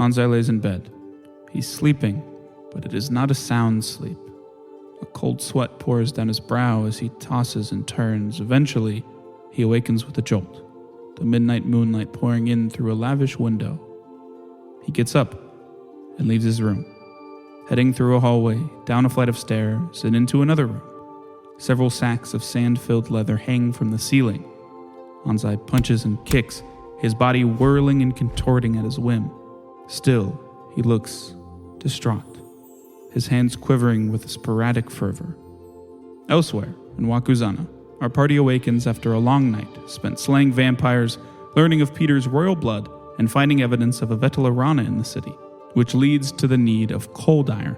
Anzai lays in bed. He's sleeping, but it is not a sound sleep. A cold sweat pours down his brow as he tosses and turns. Eventually, he awakens with a jolt, the midnight moonlight pouring in through a lavish window. He gets up and leaves his room, heading through a hallway, down a flight of stairs, and into another room. Several sacks of sand-filled leather hang from the ceiling. Anzai punches and kicks, his body whirling and contorting at his whim. Still, he looks distraught, his hands quivering with a sporadic fervor. Elsewhere, in Wakuzana, our party awakens after a long night spent slaying vampires, learning of Peter's royal blood, and finding evidence of a Vetalarana in the city, which leads to the need of cold iron,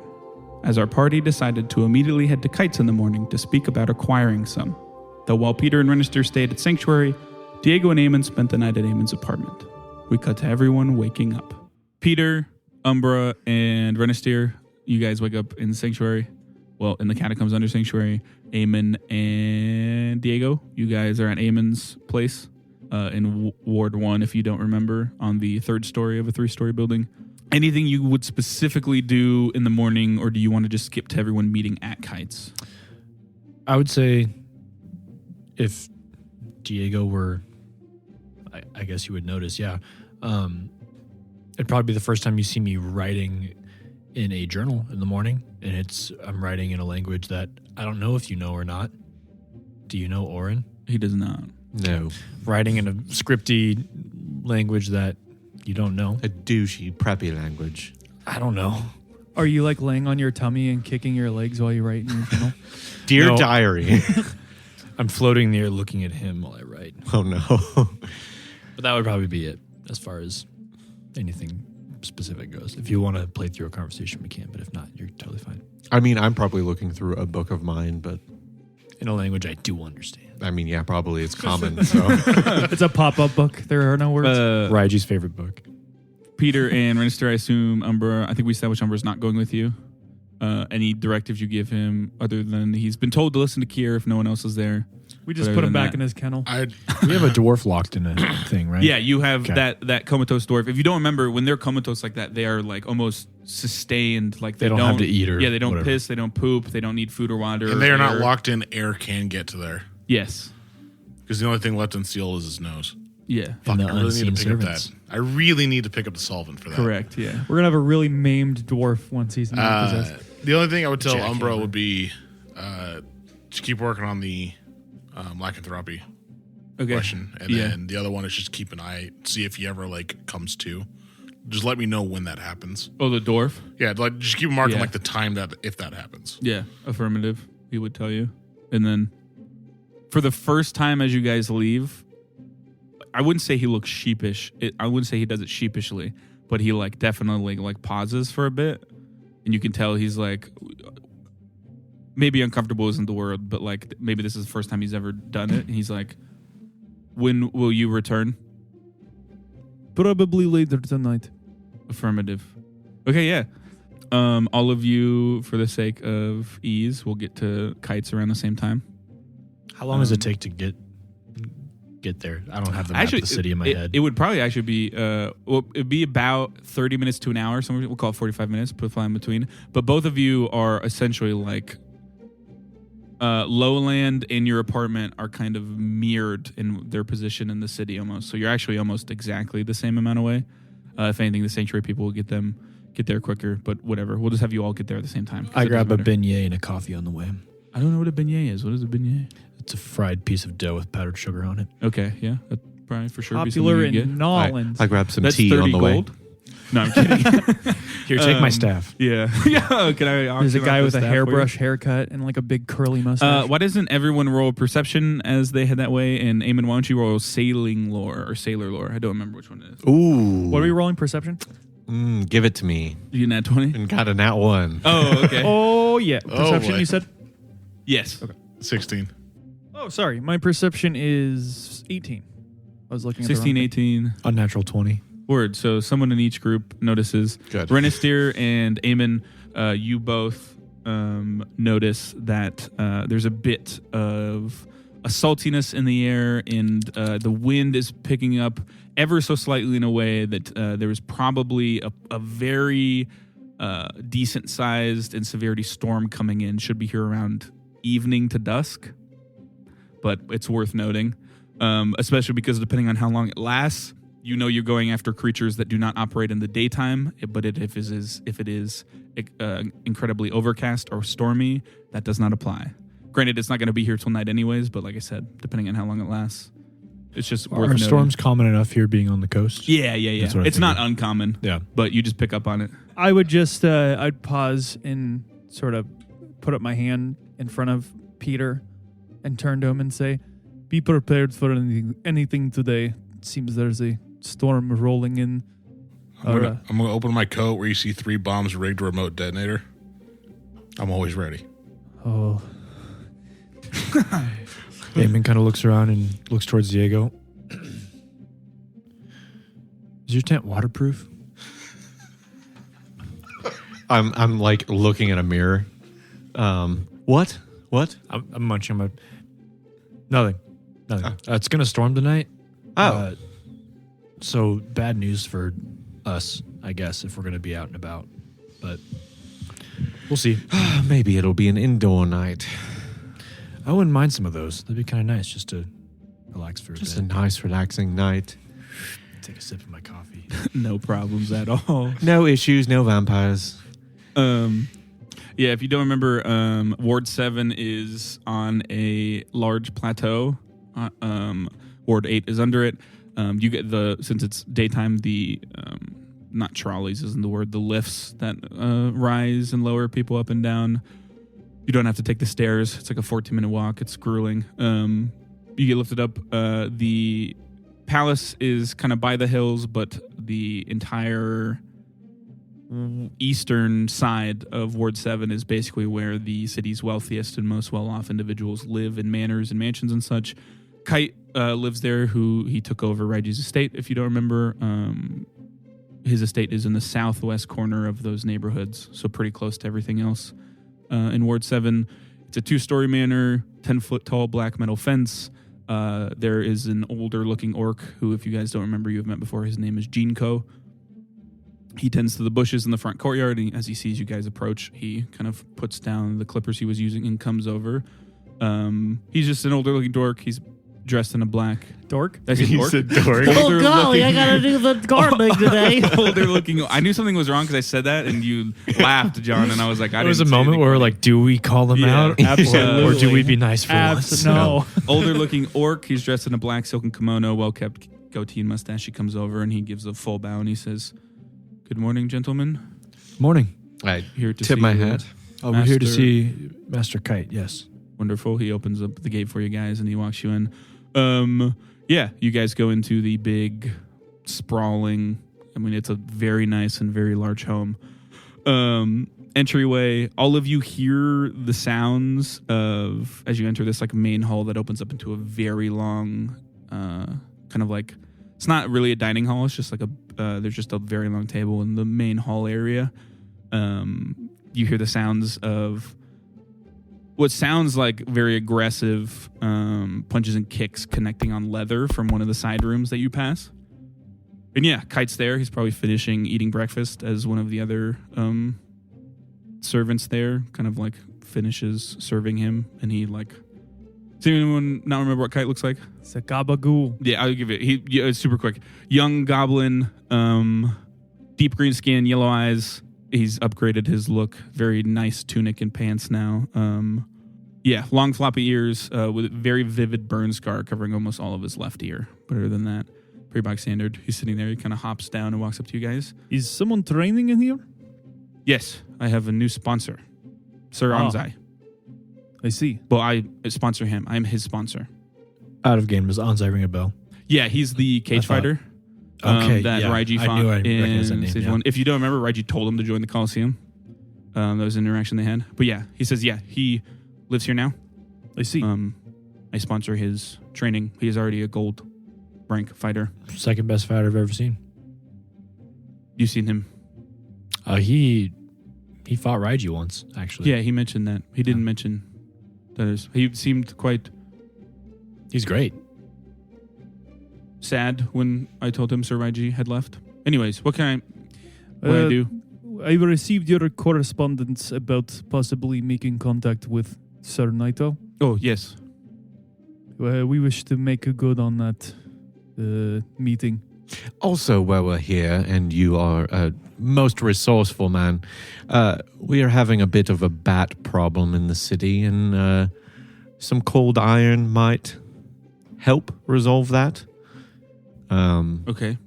as our party decided to immediately head to Kite's in the morning to speak about acquiring some. Though while Peter and Renister stayed at Sanctuary, Diego and Eamon spent the night at Eamon's apartment. We cut to everyone waking up. Peter, Umbra, and Renister, you guys wake up in Sanctuary. Well, in the catacombs under Sanctuary. Eamon and Diego, you guys are at Eamon's place in Ward 1, if you don't remember, on the third story of a 3-story building. Anything you would specifically do in the morning, or do you want to just skip to everyone meeting at Kite's? I would say if Diego were, I guess you would notice, yeah. It'd probably be the first time you see me writing in a journal in the morning, and I'm writing in a language that I don't know if you know or not. Do you know Orin? He does not. No. Writing in a scripty language that you don't know. A douchey, preppy language. I don't know. Are you like laying on your tummy and kicking your legs while you write in your journal? Dear No. diary. I'm floating there looking at him while I write. Oh, no. But that would probably be it as far as anything specific goes. If you want to play through a conversation, we can. But if not, you're totally fine. I mean, I'm probably looking through a book of mine, but In a language I do understand. I mean, yeah, probably it's common. So It's a pop-up book. There are no words. Raiji's favorite book. Peter and Renister, I assume Umbra, I think we established Umbra's not going with you. Any directives you give him other than he's been told to listen to Kier if no one else is there? We just But put other him than back that- in his kennel. We have a dwarf locked in a thing, right? Yeah, you have Okay. that comatose dwarf. If you don't remember, when they're comatose like that, they are like almost sustained. Like They don't have to eat or yeah, they don't whatever. piss, they don't poop, they don't need food or water. And they are or not air. locked in. Air can get to there. Yes. Because the only thing left unsealed is his nose. Yeah. Fuck, the I really need unseen to pick up servants. that. I really need to pick up the solvent for that. Correct. Yeah. We're going to have a really maimed dwarf once he's not possessed. The only thing I would tell Jackhammer. Umbra would be to keep working on the lycanthropy Okay. question. And Yeah. then the other one is just keep an eye, see if he ever like comes to. Just let me know when that happens. Oh, the dwarf. Yeah, like just keep marking Yeah. like the time that if that happens. Yeah. Affirmative. He would tell you, and then for the first time as you guys leave, I wouldn't say he looks sheepish. I wouldn't say he does it sheepishly, but he like definitely like pauses for a bit, and you can tell he's like maybe uncomfortable isn't the word, but like maybe this is the first time he's ever done it. And he's like, "When will you return?" Probably later tonight. Affirmative. Okay, yeah. All of you, for the sake of ease, will get to Kites around the same time. How long does it take to get there? I don't have the map of the city in my head. It would probably actually be, it'd be about 30 minutes to an hour. Some we'll call it 45 minutes, put a fly in between. But both of you are essentially like Lowland and your apartment are kind of mirrored in their position in the city almost. So you're actually almost exactly the same amount away. If anything, the Sanctuary people will get there quicker. But whatever, we'll just have you all get there at the same time. I grab a bit. beignet and a coffee on the way. I don't know what a beignet is. What is a beignet? It's a fried piece of dough with powdered sugar on it. Okay, yeah, that probably for sure. Popular be something you in get. Nolans. I grabbed some That's tea 30 on the gold. No, I'm kidding. Here, take my staff. Yeah, yeah. Can I? There's a auction guy off with the a staff for you? hairbrush haircut and like a big curly mustache. Why doesn't everyone roll perception as they head that way? And Eamon, why don't you roll sailing lore or sailor lore? I don't remember which one it is. Ooh. What are we rolling? Perception? Give it to me. You get nat 20? And got a nat 1. Oh, okay. Oh, yeah. Perception, boy. you said? Yes. Okay. 16. Oh, sorry. My perception is 18. I was looking at the 16, wrong thing. 18. Unnatural 20. Word. So someone in each group notices. Good. Renister and Eamon, you both notice that there's a bit of a saltiness in the air, and the wind is picking up ever so slightly in a way that there was probably a very decent-sized and severity storm coming in. Should be here around evening to dusk, but it's worth noting, especially because depending on how long it lasts, you know you're going after creatures that do not operate in the daytime. But if it is incredibly overcast or stormy, that does not apply. Granted, it's not going to be here till night anyways, but like I said, depending on how long it lasts, it's just worth Are noting. storms common enough here being on the coast? Yeah. That's what I It's not figured. uncommon. Yeah. But you just pick up on it. I would just I'd pause and sort of put up my hand in front of Peter and turn to him and say, "Be prepared for anything today. It seems there's a storm rolling in." I'm gonna open my coat where you see 3 bombs rigged to remote detonator. I'm always ready. Oh, Damon kind of looks around and looks towards Diego. Is your tent waterproof? I'm like looking at a mirror. What? I'm munching on my... Nothing. It's going to storm tonight. So bad news for us, I guess, if we're going to be out and about. But we'll see. Maybe it'll be an indoor night. I wouldn't mind some of those. That'd be kind of nice just to relax for a Just a bit. nice, relaxing night. Take a sip of my coffee. No problems at all. No issues, no vampires. Yeah, if you don't remember, Ward 7 is on a large plateau. Ward 8 is under it. You get since it's daytime, the not trolleys isn't the word, the lifts that rise and lower people up and down. You don't have to take the stairs. It's like a 14-minute walk. It's grueling. You get lifted up. The palace is kind of by the hills, but the entire eastern side of Ward 7 is basically where the city's wealthiest and most well-off individuals live in manors and mansions and such. Kite lives there, who he took over Reggie's estate, if you don't remember. His estate is in the southwest corner of those neighborhoods, so pretty close to everything else. In Ward 7, it's a 2-story manor, 10-foot-tall black metal fence. There is an older-looking orc who, if you guys don't remember, you have met before. His name is Jinko. He tends to the bushes in the front courtyard, and as he sees you guys approach, he kind of puts down the clippers he was using and comes over. He's just an older-looking dork. He's dressed in a black... dork? I said dork? dork. Oh, golly, I got to do the gardening today. Older-looking... I knew something was wrong because I said that, and you laughed, John, and I was like, I There was a didn't say moment anything where we're wrong. like, do we call them Yeah, out? absolutely. Or do we be nice for once? No. Older-looking orc. He's dressed in a black silken kimono, well-kept goatee and mustache. He comes over, and he gives a full bow, and he says, "Good morning, gentlemen. Morning. I Here to tip see my you." hat. Oh, we're here to Master- see Master Kite, yes. Wonderful. He opens up the gate for you guys, and he walks you in. Yeah, you guys go into the big, sprawling, I mean, it's a very nice and very large home. Entryway, all of you hear the sounds of, as you enter this like main hall that opens up into a very long, kind of like, it's not really a dining hall, it's just like there's just a very long table in the main hall area. You hear the sounds of what sounds like very aggressive punches and kicks connecting on leather from one of the side rooms that you pass. And yeah, Kite's there. He's probably finishing eating breakfast as one of the other servants there kind of like finishes serving him. And he like... Does anyone not remember what Kite looks like? It's a gabagool. Yeah, I'll give it. It's super quick. Young goblin, deep green skin, yellow eyes. He's upgraded his look. Very nice tunic and pants now. Yeah, long floppy ears with a very vivid burn scar covering almost all of his left ear. But other than that, pretty bog standard. He's sitting there. He kind of hops down and walks up to you guys. Is someone training in here? Yes, I have a new sponsor, Sir Oh. Anzai. I see. Well, I sponsor him. I'm his sponsor. Out of game, does Anzai ring a bell? Yeah, he's the cage I thought- fighter. Okay, that yeah. Raiji I fought knew I in recognized that name, Stage yeah. 1. If you don't remember, Raiji told him to join the Coliseum. That was an interaction they had. But yeah, he says, yeah, he lives here now. I see. I sponsor his training. He is already a gold rank fighter. Second best fighter I've ever seen. You've seen him. He fought Raiji once, actually. Yeah, he mentioned that. He didn't mention that. He seemed quite He's great. Sad when I told him Sir Raiji had left. Anyways, what can I do? I received your correspondence about possibly making contact with Sir Naito. Oh, yes. We wish to make a good on that meeting. Also, while we're here, and you are a most resourceful man, we are having a bit of a bat problem in the city, and some cold iron might help resolve that. Okay.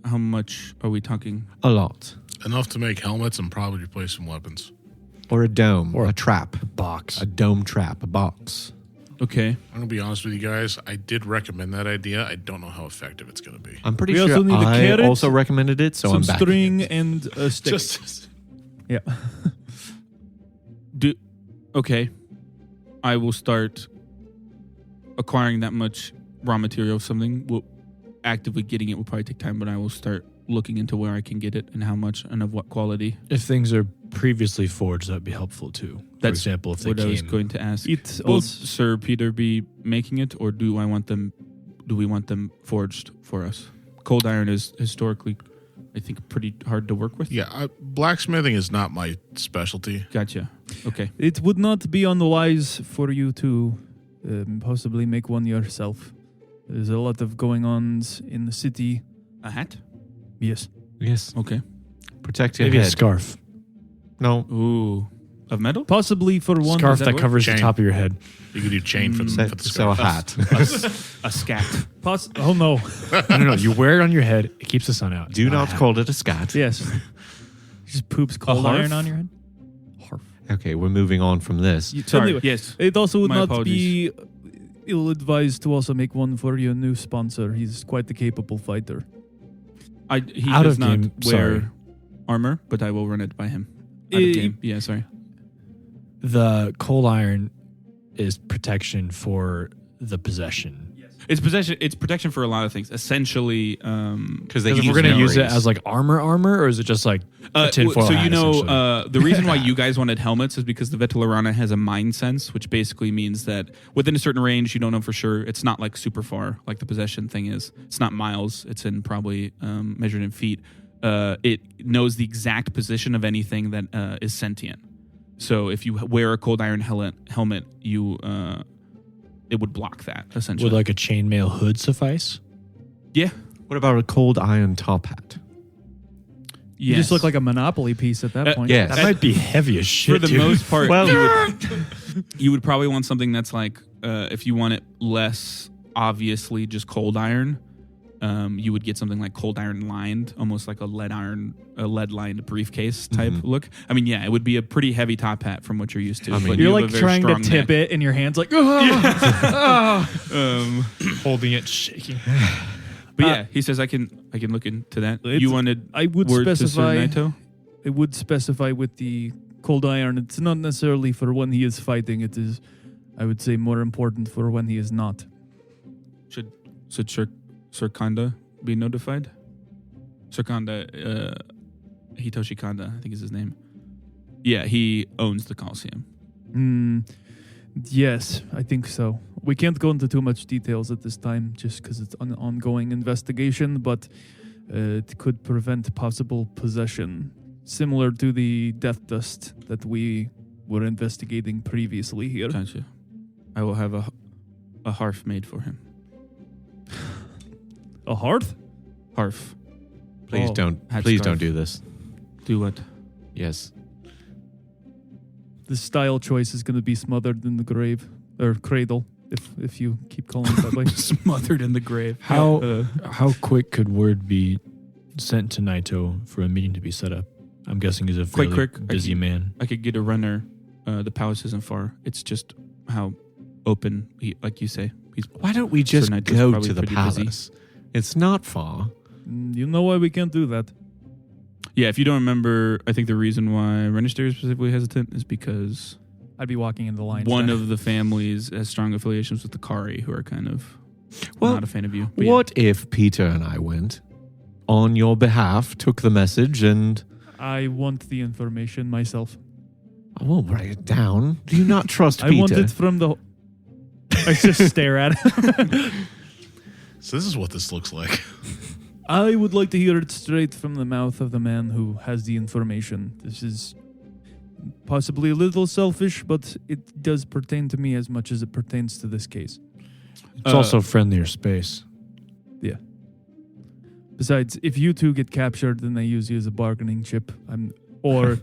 How much are we talking? A lot. Enough to make helmets and probably replace some weapons. Or a dome, Or a trap, Box. a dome trap, a box. Okay. I'm going to be honest with you guys. I did recommend that idea. I don't know how effective it's going to be. I'm pretty We sure also need a I carrot, also recommended it, so some I'm back. string and a stick. Yeah. Okay. I will start acquiring that much raw material. Something will actively getting it will probably take time, but I will start looking into where I can get it and how much and of what quality. If things are previously forged, that'd be helpful too. For That's example, if they what I was came. going to ask. It Will also, Sir Peter be making it, or do we want them forged for us? Cold iron is historically, I think, pretty hard to work with. Yeah, blacksmithing is not my specialty. Gotcha. Okay. it would not be unwise for you to possibly make one yourself. There's a lot of going ons in the city. A hat? Yes. Yes, Okay. protect your Maybe a head. scarf. No, Ooh. Of metal? Possibly for one. Scarf that that work? covers the Chain. top of your head. You could do chain for the so a scarf. hat. A scat. Oh, no. No. You wear it on your head. It keeps the sun out. It's Do not a not hat. call it a scat. Yes. Just poops cold harf? iron on your head. Okay, we're moving on from this. Sorry. Anyway, Yes. it also would My not apologies. be ill-advised to also make one for your new sponsor. He's quite a capable fighter. He Out does of not game, wear sorry. armor, but I will run it by him. Out of game. Yeah, sorry. The cold iron is protection for the possession. It's protection for a lot of things. Essentially, Because they Because if we're going to use it as like armor, or is it just like a tinfoil so hat, you know, essentially? the reason why you guys wanted helmets is because the Vetalarana has a mind sense, which basically means that within a certain range, you don't know for sure. It's not like super far, like the possession thing is. It's not miles. It's in probably measured in feet. It knows the exact position of anything that is sentient. So if you wear a cold iron helmet, you it would block that essentially. Would like a chainmail hood suffice? Yeah. What about a cold iron top hat? You just look like a Monopoly piece at that point. Yes. That might be heavy as shit. for the dude. most part. Well- you would probably want something that's like if you want it less obviously just cold iron. You would get something like cold iron lined, almost like a lead lined briefcase type look. I mean, yeah, it would be a pretty heavy top hat from what you're used to. I mean, but You're you have like a very trying to strong tip neck. it, and your hand's like, "Ah." holding it, shaking. But yeah, he says I can look into that. It's- You wanted I would word to Sir specify. Naito? It would specify with the cold iron. It's not necessarily for when he is fighting. It is, I would say, more important for when he is not. Should Sir Kanda be notified? Sir Kanda, Hitoshi Kanda, I think is his name. Yeah, he owns the Coliseum. Yes, I think so. We can't go into too much details at this time just because it's an ongoing investigation, but it could prevent possible possession, similar to the death dust that we were investigating previously here. Gotcha. I will have a hearth made for him. A hearth? Hearth. Please Oh, don't. hat Please scarf. don't do this. Do what? Yes. The style choice is going to be smothered in the grave or cradle, if you keep calling it that way. Smothered in the grave. How quick could word be sent to Naito for a meeting to be set up? I'm guessing he's a Quite fairly quick. busy man. I could get a runner. The palace isn't far. It's just how open, like you say. Why don't we just Naito's go probably to the pretty busy. palace? It's not far. You know why we can't do that? Yeah, if you don't remember, I think the reason why Renister is specifically hesitant is because I'd be walking in the line. one of the families has strong affiliations with the Kari, who are kind of Well, not a fan of you. But yeah. What if Peter and I went on your behalf, took the message, and I want the information myself. I won't write it down. Do you not trust I Peter? want it from the. I just stare at it. So this is what this looks like. I would like to hear it straight from the mouth of the man who has the information. This is possibly a little selfish, but it does pertain to me as much as it pertains to this case. It's also friendlier space. Yeah. Besides, if you two get captured, then they use you as a bargaining chip. Or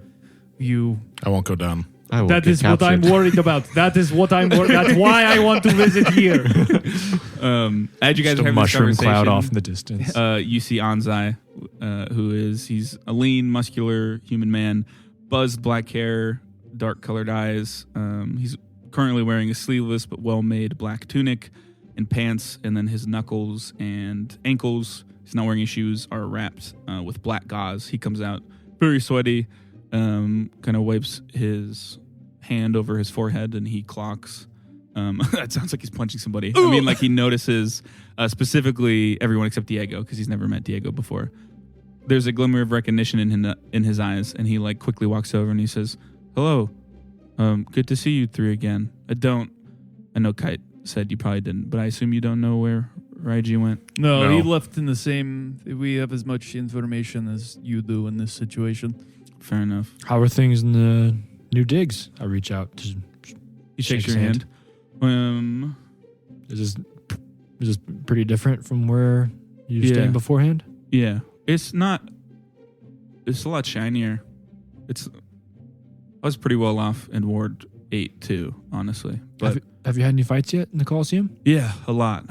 you... I won't go down. I will That get is what I'm captured. worried about. That is what I'm worried. That's why I want to visit here. As you guys Just are a having mushroom this cloud conversation, off in the distance. you see Anzai, he's a lean, muscular human man, buzzed black hair, dark colored eyes. He's currently wearing a sleeveless but well-made black tunic and pants, and then his knuckles and ankles, he's not wearing any shoes, are wrapped with black gauze. He comes out very sweaty, kind of wipes his hand over his forehead, and he clocks. That sounds like he's punching somebody. I mean, like he notices specifically everyone except Diego, because he's never met Diego before. There's a glimmer of recognition in his eyes, and he like quickly walks over and he says, "Hello, good to see you three again. I know Kite said you probably didn't, but I assume you don't know where Raiji went." No, he left in the same... We have as much information as you do in this situation. Fair enough. How are things in the new digs? I reach out to He shakes his your hand. Is this pretty different from where you were Yeah. staying beforehand? Yeah, it's not. It's a lot shinier. I was pretty well off in Ward 8 too, honestly. But Have you had any fights yet in the Coliseum? yeah, a lot,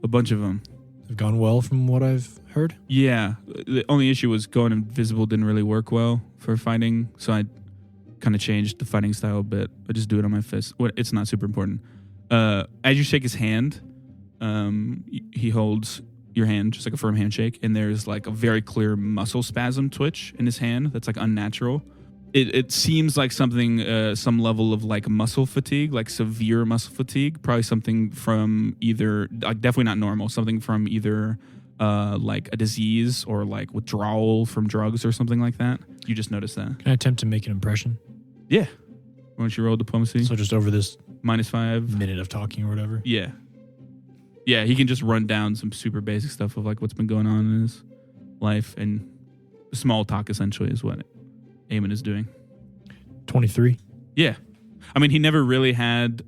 a bunch of them. They've gone well from what I've heard. Yeah, the only issue was going invisible didn't really work well for fighting, so I kind of changed the fighting style a bit. I just do it on my fist. It's not super important. As you shake his hand, he holds your hand, just like a firm handshake, and there's like a very clear muscle spasm twitch in his hand that's like unnatural. It seems like something, some level of like muscle fatigue, like severe muscle fatigue, probably something from either, like definitely not normal, something from either like a disease or like withdrawal from drugs or something like that. You just noticed that. Can I attempt to make an impression? Yeah. Why don't you roll diplomacy? So just over this -5. minute of talking or whatever. Yeah. Yeah, he can just run down some super basic stuff of like what's been going on in his life, and small talk essentially is what Eamon is doing. 23. Yeah. I mean, he never really had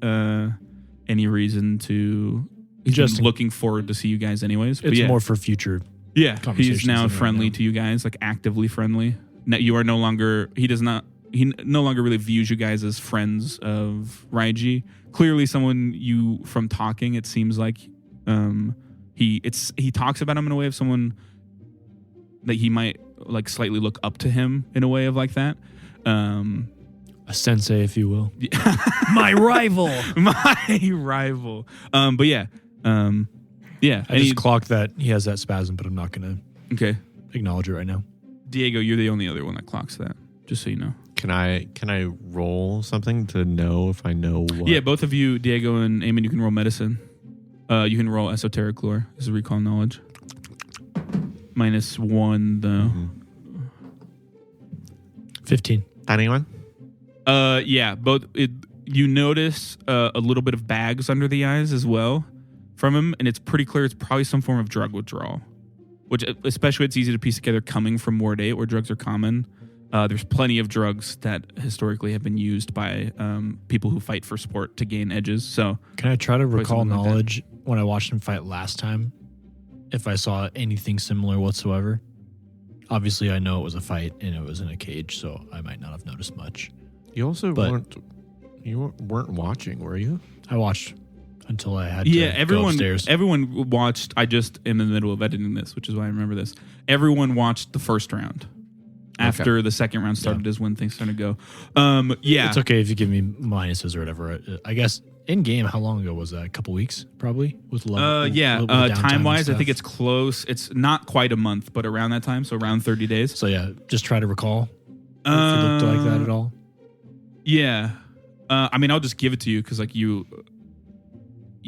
any reason to... He's Just just looking forward to see you guys anyways. But It's yeah. more for future. Yeah, conversations he's now than right friendly now. to you guys, like actively friendly. You are no longer... He no longer really views you guys as friends of Raiji. Clearly someone from talking, it seems like he talks about him in a way of someone that he might like slightly look up to him in a way of like that. A sensei, if you will. My rival. My rival. But yeah. Yeah. I just clocked that he has that spasm, but I'm not going to Okay. acknowledge it right now. Diego, you're the only other one that clocks that, just so you know. Can I roll something to know if I know what? Yeah, both of you, Diego and Eamon, you can roll medicine. You can roll esoteric lore. This is recall knowledge. -1 though. 15. Anyone? Yeah, both. You notice a little bit of bags under the eyes as well from him, and it's pretty clear it's probably some form of drug withdrawal. Which, especially, it's easy to piece together coming from Ward 8, where drugs are common. There's plenty of drugs that historically have been used by people who fight for sport to gain edges. So, Can I try to recall something like that. knowledge when I watched him fight last time? If I saw anything similar whatsoever? Obviously, I know it was a fight and it was in a cage, so I might not have noticed much. You also But- weren't watching, were you? I watched until I had yeah, to go upstairs. everyone watched. I just am in the middle of editing this, which is why I remember this. Everyone watched the first round. After the second round started is when things started to go. Yeah. It's okay if you give me minuses or whatever. I guess in game, how long ago was that? A couple weeks, probably? With time-wise, I think it's close. It's not quite a month, but around that time, so around 30 days. So yeah, just try to recall if you looked like that at all. Yeah. I mean, I'll just give it to you because like you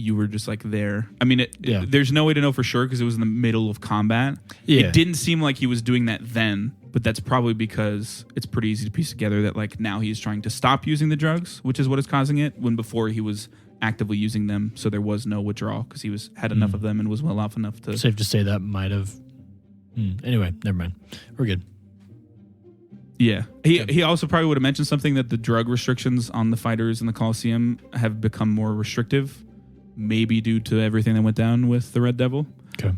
were just like there. I mean, there's no way to know for sure because it was in the middle of combat. Yeah. It didn't seem like he was doing that then, but that's probably because it's pretty easy to piece together that like now he's trying to stop using the drugs, which is what is causing it, when before he was actively using them, so there was no withdrawal because he had enough of them and was well off enough to. Safe to say that might have. Anyway, never mind. We're good. Yeah. He also probably would have mentioned something that the drug restrictions on the fighters in the Coliseum have become more restrictive, maybe due to everything that went down with the Red Devil. Okay.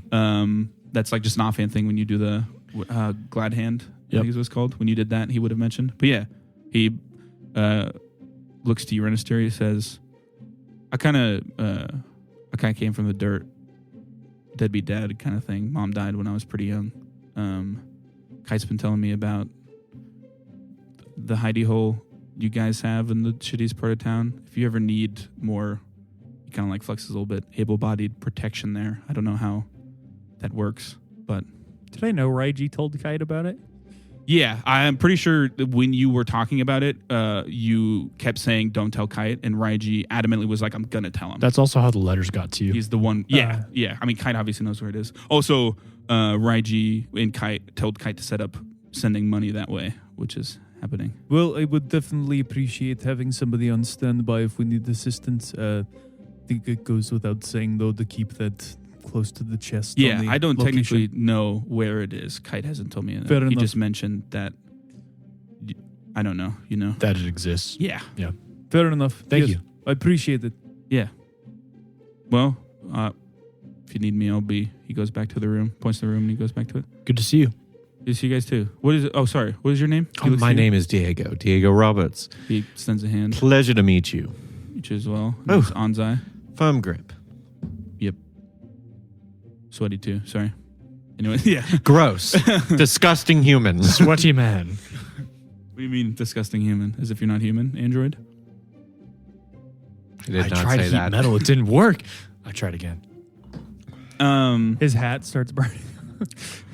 That's like just an offhand thing when you do the glad hand, I think is what it's called. When you did that, he would have mentioned. But yeah, he looks to you, Renister. He says, I kind of came from the dirt, deadbeat dad kind of thing. Mom died when I was pretty young. Kite's been telling me about the hidey hole you guys have in the shittiest part of town. If you ever need more, he kind of like flexes a little bit, able-bodied protection there. I don't know how that works, but... Did I know Raiji told Kite about it? Yeah, I'm pretty sure that when you were talking about it, you kept saying, don't tell Kite, and Raiji adamantly was like, I'm going to tell him. That's also how the letters got to you. He's the one. Yeah. I mean, Kite obviously knows where it is. Also, Raiji and Kite told Kite to set up sending money that way, which is happening. Well, I would definitely appreciate having somebody on standby if we need assistance. I think it goes without saying, though, to keep that close to the chest. Yeah, I don't technically know where it is. Kite hasn't told me. Fair he enough. just mentioned that. I don't know. You know that it exists. Yeah. Yeah. Fair enough. Thank you. I appreciate it. Yeah. Well, if you need me, I'll be. He goes back to the room, points to the room, and he goes back to it. Good to see you. Good to see you guys too. What is it? Oh, sorry. What is your name? My name is Diego Roberts. He extends a hand. Pleasure to meet you. You as well. Oh. It's Anzai. Firm grip. Yep. Sweaty too. Sorry. Anyway, yeah. Gross. Disgusting human. Sweaty man. What do you mean, disgusting human? As if you're not human, android? I did I not tried to say heat that. metal. It didn't work. I tried again. His hat starts burning.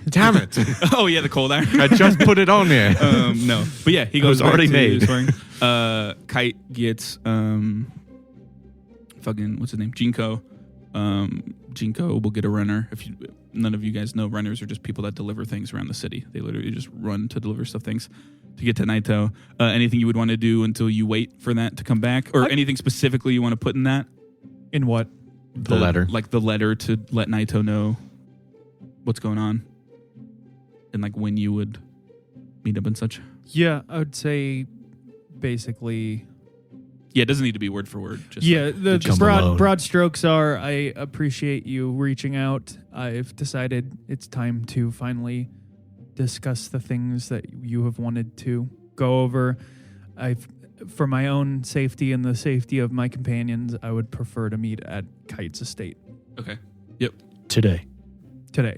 Damn it. Oh yeah, the cold iron. I just put it on there. No, but yeah, he goes It was already back to made. swearing. Kite gets fucking what's his name? Jinko. Jinko will get a runner. None of you guys know, runners are just people that deliver things around the city. They literally just run to deliver things to get to Naito. Anything you would want to do until you wait for that to come back, or anything specifically you want to put in that? In what? The letter. Like the letter to let Naito know what's going on, and like when you would meet up and such. Yeah, I would say basically. Yeah, it doesn't need to be word for word. Just Yeah, like, the broad strokes are, I appreciate you reaching out. I've decided it's time to finally discuss the things that you have wanted to go over. For my own safety and the safety of my companions, I would prefer to meet at Kite's estate. Okay. Yep. Today.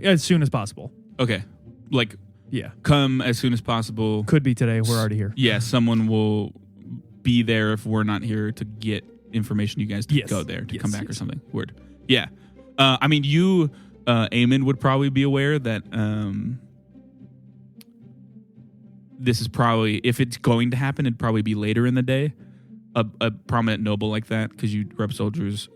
As soon as possible. Okay. Like, Yeah. come as soon as possible. Could be today. We're already here. Yeah, someone will be there if we're not here to get information. You guys to go there to come back or something. Word. Yeah. I mean, you, Eamon, would probably be aware that this is probably, if it's going to happen, it'd probably be later in the day. A prominent noble like that, because you rub shoulders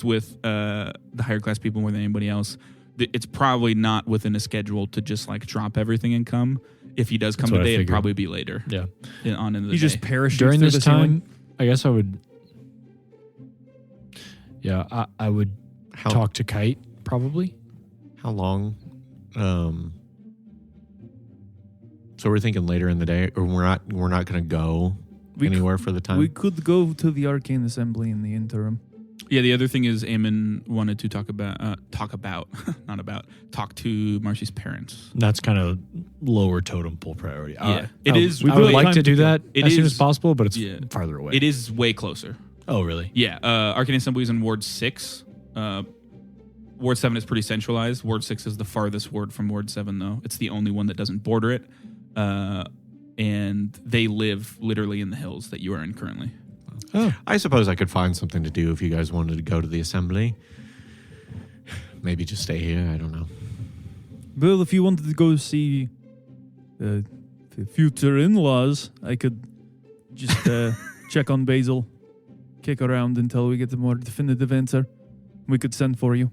with the higher class people more than anybody else. It's probably not within a schedule to just like drop everything and come. If he does come today, it'd probably be later. Yeah. On into the You day. just parachute During through this the time, ceiling? I guess I would. Yeah, I would talk to Kite probably. How long? So we're thinking later in the day, or we're not going to go anywhere for the time. We could go to the Arcane Assembly in the interim. Yeah, the other thing is Eamon wanted to talk to Marcy's parents. That's kind of lower totem pole priority. Yeah, it is. We would like to do go. that It as soon is- as possible, but it's farther away. It is way closer. Oh, really? Yeah, Arcane Assembly is in Ward 6. Ward 7 is pretty centralized. Ward 6 is the farthest ward from Ward 7, though. It's the only one that doesn't border it. And they live literally in the hills that you are in currently. Oh. I suppose I could find something to do if you guys wanted to go to the assembly. Maybe just stay here. I don't know. Well, if you wanted to go see the future in-laws, I could just check on Basil, kick around until we get a more definitive answer. We could send for you.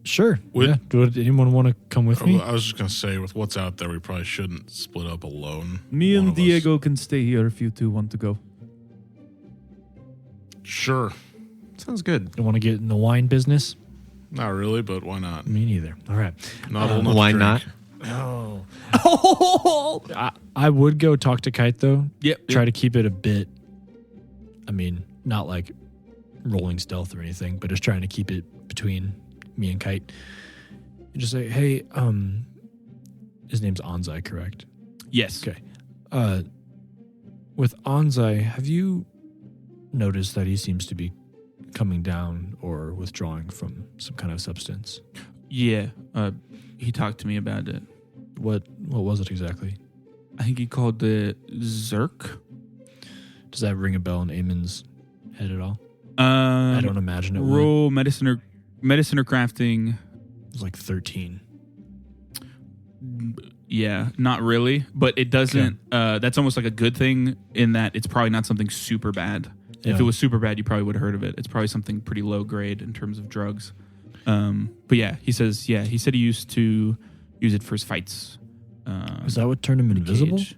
Sure. Would- yeah. Would anyone want to come with me? I was just gonna say, with what's out there, we probably shouldn't split up alone. Me One and of us. Diego can stay here if you two want to go. Sure. Sounds good. You want to get in the wine business? Not really, but why not? Me neither. All right. Not old enough to Why drink. not? No. I would go talk to Kite though. Yep. Try to keep it a bit. I mean, not like rolling stealth or anything, but just trying to keep it between me and Kite. And just say, hey, his name's Anzai, correct? Yes. Okay. With Anzai, have you noticed that he seems to be coming down or withdrawing from some kind of substance? Yeah. He talked to me about it. What was it exactly? I think he called it Zerk. Does that ring a bell in Eamon's head at all? I don't imagine it would. Roll medicine or crafting. It was like 13. Yeah, not really, but it doesn't. That's almost like a good thing in that it's probably not something super bad. Yeah. If it was super bad, you probably would have heard of it. It's probably something pretty low grade in terms of drugs. But yeah, he said he used to use it for his fights. Is that what turned him invisible? Cage.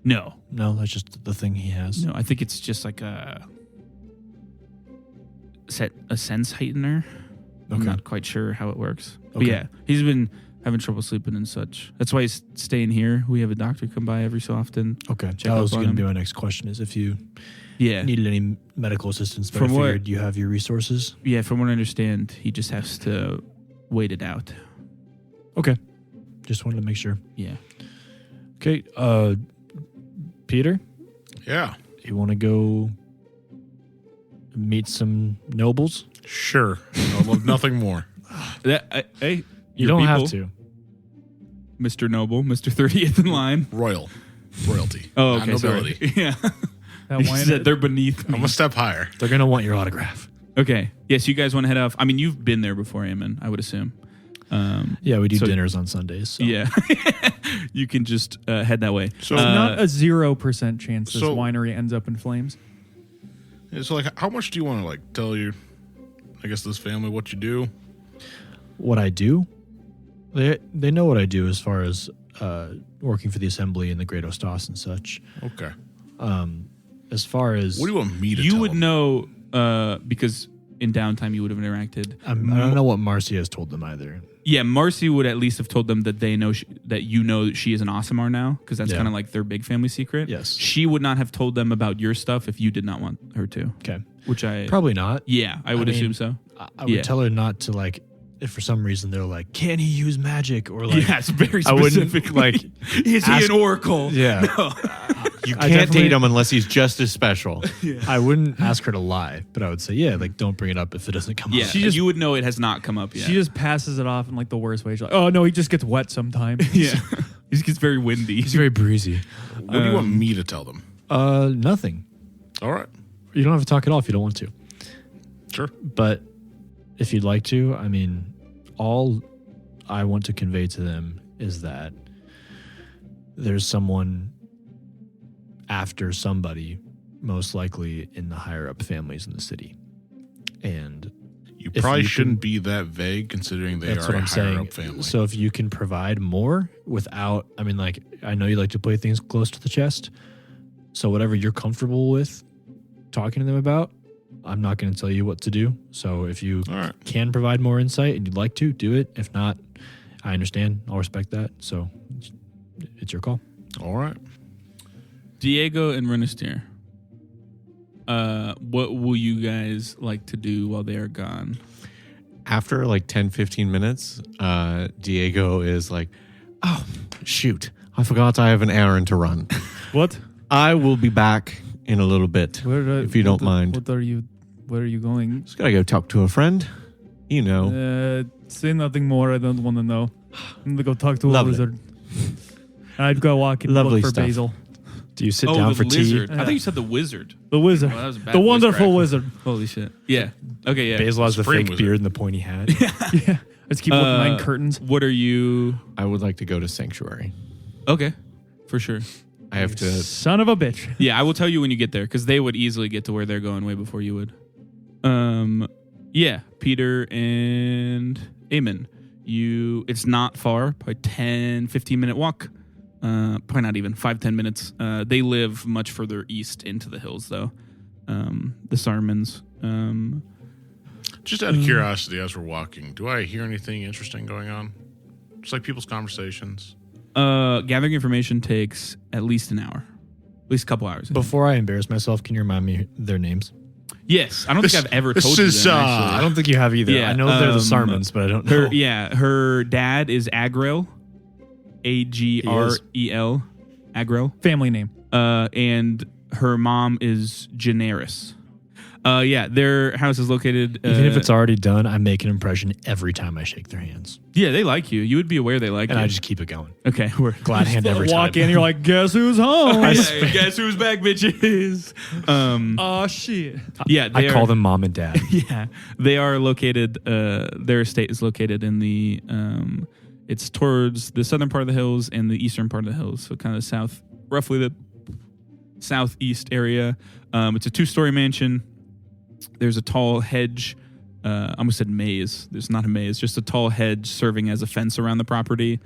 No, No, that's just the thing he has. no, I think it's just like a sense heightener. I'm Okay. not quite sure how it works. But Okay. yeah, he's been having trouble sleeping and such. That's why he's staying here. We have a doctor come by every so often. Okay. Check That was up on going to be him. my next question is if you Yeah. needed any medical assistance, but From I what- figured you have your resources. Yeah, from what I understand, he just has to wait it out. Okay. Just wanted to make sure. Yeah. Okay. Peter, Yeah. you want to go meet some nobles? Sure. I love nothing more. Hey, You your don't people, have to. Mr. Noble, Mr. 30th in line. Royalty. Oh, Not okay, nobility. sorry. Yeah. That He wine- said they're beneath me. I'm a step higher. They're going to want your autograph. Okay. Yes, you guys want to head off. I mean, you've been there before, Eamon, I would assume. Yeah, we do So- dinners on Sundays. So. Yeah. You can just head that way. So, not a 0% chance this so- winery ends up in flames. how much do you want to tell you? I guess this family what you do. What I do, they know what I do as far as working for the assembly and the Great Ostas and such. Okay. As far as What do you want me to? You tell would them? know because in downtime you would have interacted. I don't know what Marcy has told them either. Yeah, Marcy would at least have told them that they know that you know she is an Asimar now because that's Yeah. kind of like their big family secret. Yes. She would not have told them about your stuff if you did not want her to. Okay. Which I Probably not. yeah, I would I mean, assume so. I would Yeah. tell her not to if for some reason they're like, can he use magic? Or like, Yes, very I wouldn't specifically. Is he ask- an oracle? yeah. You I can't definitely- date him unless he's just as special. I wouldn't ask her to lie, but I would say, yeah, don't bring it up if it doesn't come Yeah, up. you would know it has not come up yet. She just passes it off in like the worst way. She's like, oh no, he just gets wet sometimes. yeah, he just gets very windy. He's very breezy. What do you want me to tell them? Nothing. All right. You don't have to talk at all if you don't want to. Sure. But if you'd like to, I mean, all I want to convey to them is that there's someone after somebody, most likely in the higher up families in the city. And You If probably you shouldn't can- be that vague considering they that's are what a I'm higher saying. up family. So if you can provide more without, I mean, I know you like to play things close to the chest. So whatever you're comfortable with talking to them about, I'm not going to tell you what to do. So if you All right. can provide more insight and you'd like to, do it. If not, I understand. I'll respect that. So it's your call. All right. Diego and Renistir. What will you guys like to do while they are gone? After 10, 15 minutes, Diego is like, oh, shoot. I forgot I have an errand to run. What? I will be back in a little bit, if you don't mind. Where are you going? Just gotta go talk to a friend. You know. Say nothing more. I don't want to know. I'm gonna go talk to Lovely. a wizard. I'd go walk and Lovely look for stuff. Basil. Do you sit down for lizard. tea? I thought you said the wizard. The wizard. Well, that was a bad The voice wonderful crack. wizard. Holy shit. Yeah. Okay, yeah. Basil has the Supreme fake wizard. beard and the pointy hat. Yeah. Let's keep looking behind curtains. What are you? I would like to go to Sanctuary. Okay, for sure. I have to. Son of a bitch. Yeah, I will tell you when you get there because they would easily get to where they're going way before you would. Yeah, Peter and Eamon, it's not far, probably 10, 15-minute walk. Probably not even 5-10 minutes. They live much further east into the hills, though. The Sarmons. Just out of curiosity, as we're walking, do I hear anything interesting going on? Just like people's conversations. Gathering information takes at least an hour, at least a couple hours. Before I embarrass myself, can you remind me their names? Yes, I don't think I've ever told you them, actually. I don't think you have either. Yeah, I know they're the Sarmons, but I don't know. Her dad is Agrel, Agrel, Agrel. Family name. And her mom is Generis. Their house is located... Even if it's already done, I make an impression every time I shake their hands. Yeah, they like you. You would be aware they like you. And I just keep it going. Okay, we're Glad hand every time. Walk in, you're like, guess who's home? guess who's back, bitches? Oh, shit. Yeah, I call them mom and dad. Yeah, they are located. Their estate is located in the. It's towards the southern part of the hills and the eastern part of the hills, so kind of roughly the southeast area. It's a 2-story mansion. There's a tall hedge. I almost said maze. There's not a maze, just a tall hedge serving as a fence around the property.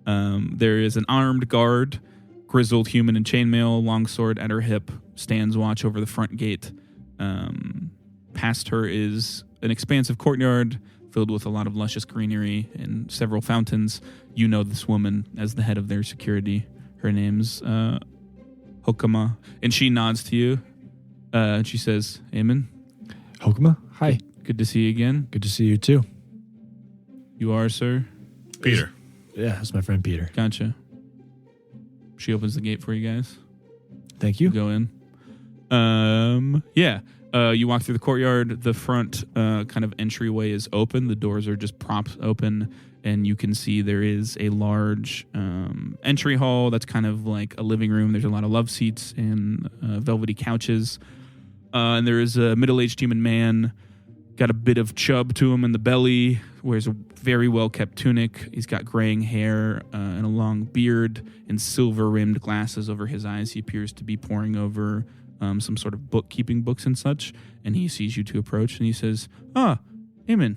There is an armed guard, grizzled human in chainmail, longsword at her hip, stands watch over the front gate. Past her is an expansive courtyard filled with a lot of luscious greenery and several fountains. You know this woman as the head of their security. Her name's Hokama, and she nods to you. And she says, Eamon. Hokama, hi. Good to see you again. Good to see you too. You are, sir? Peter. Yeah, that's my friend Peter. Gotcha. She opens the gate for you guys. Thank you. Go in. You walk through the courtyard. The front kind of entryway is open. The doors are just propped open, and you can see there is a large entry hall that's kind of like a living room. There's a lot of love seats and velvety couches. And there is a middle-aged human man, got a bit of chub to him in the belly, wears a very well-kept tunic. He's got graying hair and a long beard and silver-rimmed glasses over his eyes. He appears to be poring over some sort of bookkeeping books and such, and he sees you to approach, and he says, Eamon,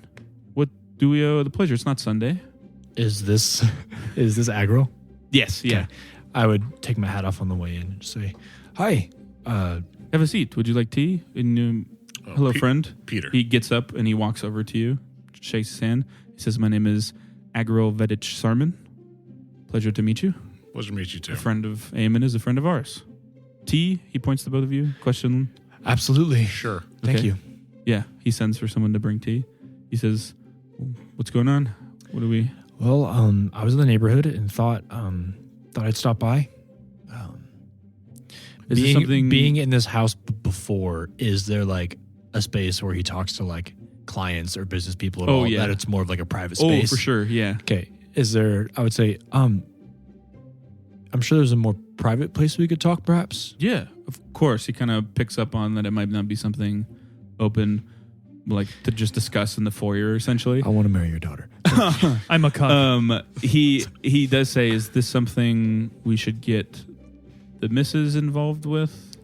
what do we owe the pleasure? It's not Sunday. Is this aggro? Yes, yeah. Okay. I would take my hat off on the way in and say, hi. Have a seat. Would you like tea? Hello, friend. Peter. He gets up and he walks over to you, shakes his hand. He says, my name is Agril Vedich Sarman. Pleasure to meet you. Pleasure to meet you, too. A friend of Eamon is a friend of ours. Tea? He points to both of you. Question? Absolutely. Sure. Thank Okay. you. Yeah, he sends for someone to bring tea. He says, what's going on? What do we... Well, I was in the neighborhood and thought I'd stop by. Is there something... Being in this house before, is there like a space where he talks to like clients or business people at all? Yeah. That it's more of like a private space? Oh, for sure, yeah. Okay. Is there, I would say, I'm sure there's a more private place we could talk perhaps. Yeah, of course. He kind of picks up on that it might not be something open, like to just discuss in the foyer, essentially. I want to marry your daughter. I'm a cunt. He does say, is this something we should get the missus involved with?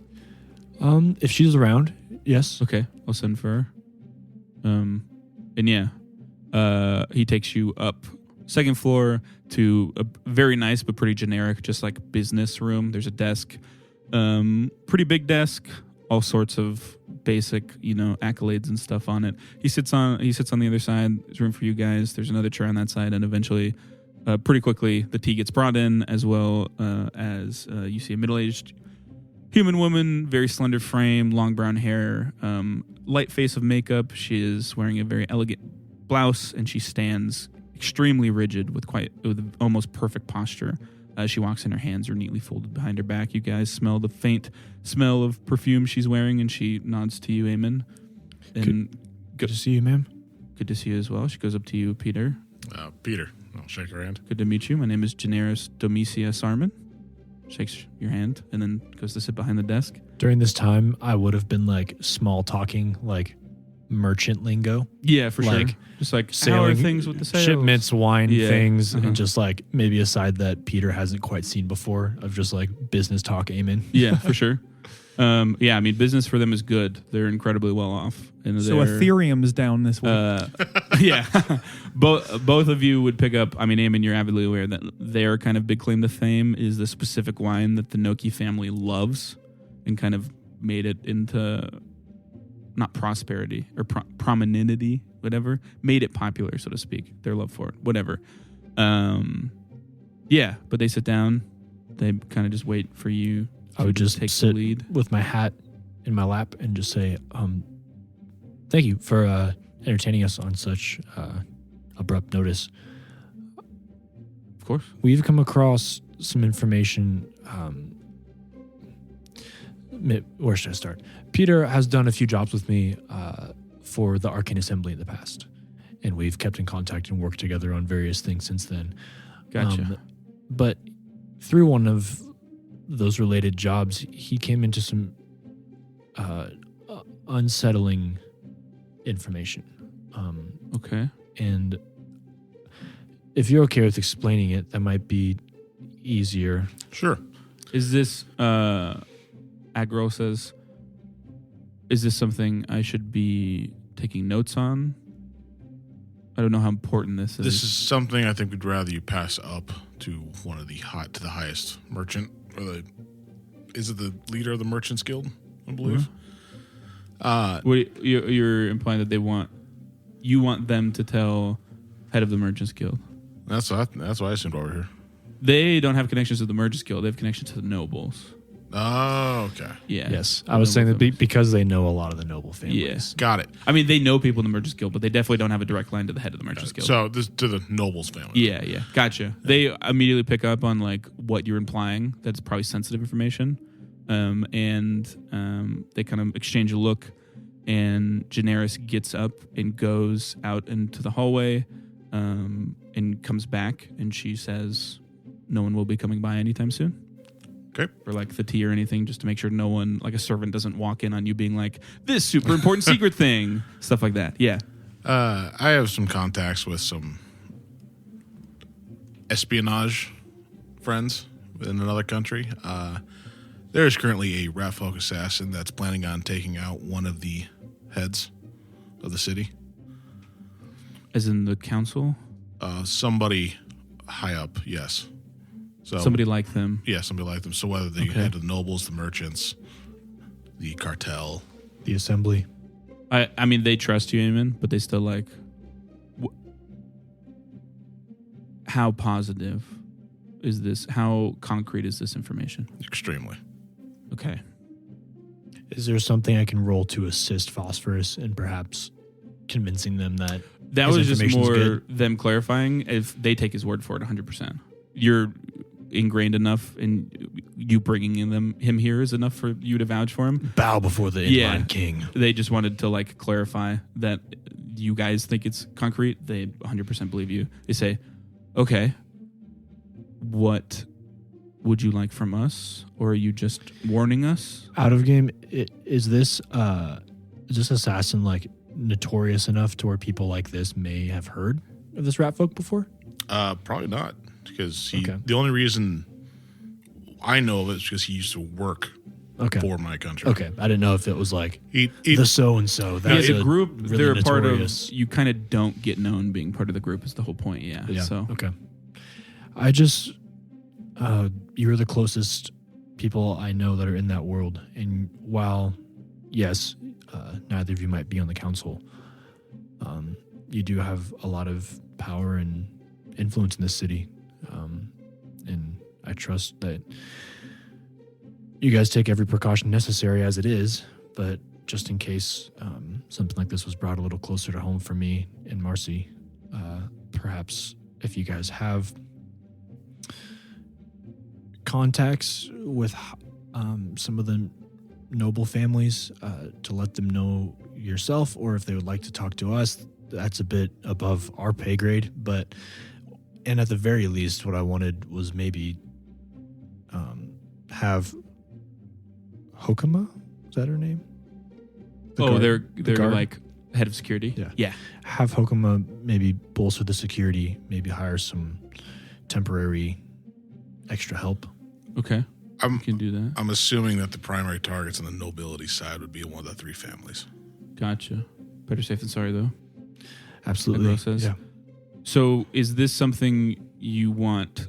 If she's around, yes. Okay, I'll send for her. He takes you up second floor to a very nice but pretty generic, just like business room. There's a desk, pretty big desk, all sorts of basic, accolades and stuff on it. He sits on the other side. There's room for you guys. There's another chair on that side, and eventually, pretty quickly, the tea gets brought in, as well as you see a middle-aged human woman, very slender frame, long brown hair, light face of makeup. She is wearing a very elegant blouse, and she stands extremely rigid with almost perfect posture. She walks in, her hands are neatly folded behind her back. You guys smell the faint smell of perfume she's wearing, and she nods to you, Eamon. And good to see you, ma'am. Good to see you as well. She goes up to you, Peter. Peter, I'll shake her hand. Good to meet you. My name is Generis Domicia Sarman. Shakes your hand and then goes to sit behind the desk. During this time, I would have been like small talking, like merchant lingo. Yeah, for like, sure. Just like sailing, how are things with the sales? Shipments, wine, things, Uh-huh. and just like maybe a side that Peter hasn't quite seen before of just like business talk, Eamon. Yeah, for sure. Business for them is good. They're incredibly well off. And so Ethereum's down this way. Yeah. Both of you would pick up. I mean, Eamon, you're avidly aware that their kind of big claim to fame is the specific wine that the Noki family loves and kind of made it into not prosperity or prominency, whatever, made it popular, so to speak. Their love for it, whatever. Yeah, but they sit down. They kind of just wait for you. I would just take sit the lead with my hat in my lap and just say, thank you for entertaining us on such abrupt notice. Of course. We've come across some information. Where should I start? Peter has done a few jobs with me for the Arcane Assembly in the past, and we've kept in contact and worked together on various things since then. Gotcha. But through one of those related jobs, he came into some unsettling information. Okay. And if you're okay with explaining it, that might be easier. Sure. Is this, Agro says, is this something I should be taking notes on? I don't know how important this is. This is something I think we'd rather you pass up to one of the highest merchant, or is it the leader of the Merchants Guild, I believe? What you're implying that you want them to tell head of the Merchants Guild. That's why I assumed over here. They don't have connections to the Merchants Guild. They have connections to the nobles. Oh, okay. Yeah. Yes. I was saying that because they know a lot of the noble families. Yes. Got it. I mean, they know people in the Merchants Guild, but they definitely don't have a direct line to the head of the Merchants Guild. So this to the nobles family. Yeah. Gotcha. They immediately pick up on like what you're implying. That's probably sensitive information. And they kind of exchange a look, and Generis gets up and goes out into the hallway, and comes back, and she says, no one will be coming by anytime soon. Okay. Or like the tea or anything, just to make sure no one, like a servant doesn't walk in on you being like, this super important secret thing. Stuff like that. Yeah. I have some contacts with some espionage friends in another country. There is currently a rat folk assassin that's planning on taking out one of the heads of the city. As in the council? Somebody high up, yes. So Somebody like them. Yeah, somebody like them. So whether the head of the nobles, the merchants, the cartel, The assembly. I mean, they trust you, Eamon, but they still like, how positive is this? How concrete is this information? extremely. Okay. Is there something I can roll to assist Phosphorus in perhaps convincing them that That his was just information's more good? them clarifying if they take his word for it 100%. You're ingrained enough, and you bringing him here is enough for you to vouch for him. Bow before the inline king? They just wanted to like clarify that you guys think it's concrete. They 100% believe you. They say, okay, what would you like from us? Or are you just warning us? Out of game, is this assassin like notorious enough to where people like this may have heard of this rat folk before? Probably not, because Okay. the only reason I know of it is because he used to work for my country. Okay, I didn't know if it was like He the so-and-so. Yeah, That's the a group, really they're a part of, notorious- you kind of don't get known being part of the group is the whole point, yeah. So okay. I just, you're the closest people I know that are in that world. And while, yes, neither of you might be on the council, you do have a lot of power and influence in this city. And I trust that you guys take every precaution necessary as it is, but just in case something like this was brought a little closer to home for me and Marcy, perhaps if you guys have contacts with some of the noble families to let them know yourself, or if they would like to talk to us, that's a bit above our pay grade. And at the very least, what I wanted was maybe have Hokama, is that her name? they're guard? like head of security? Yeah. Have Hokama maybe bolster the security, maybe hire some temporary extra help. Okay. I'm You can do that. I'm assuming that the primary targets on the nobility side would be one of the three families. Gotcha. Better safe than sorry, though. Absolutely. Agro says. Yeah. So is this something you want,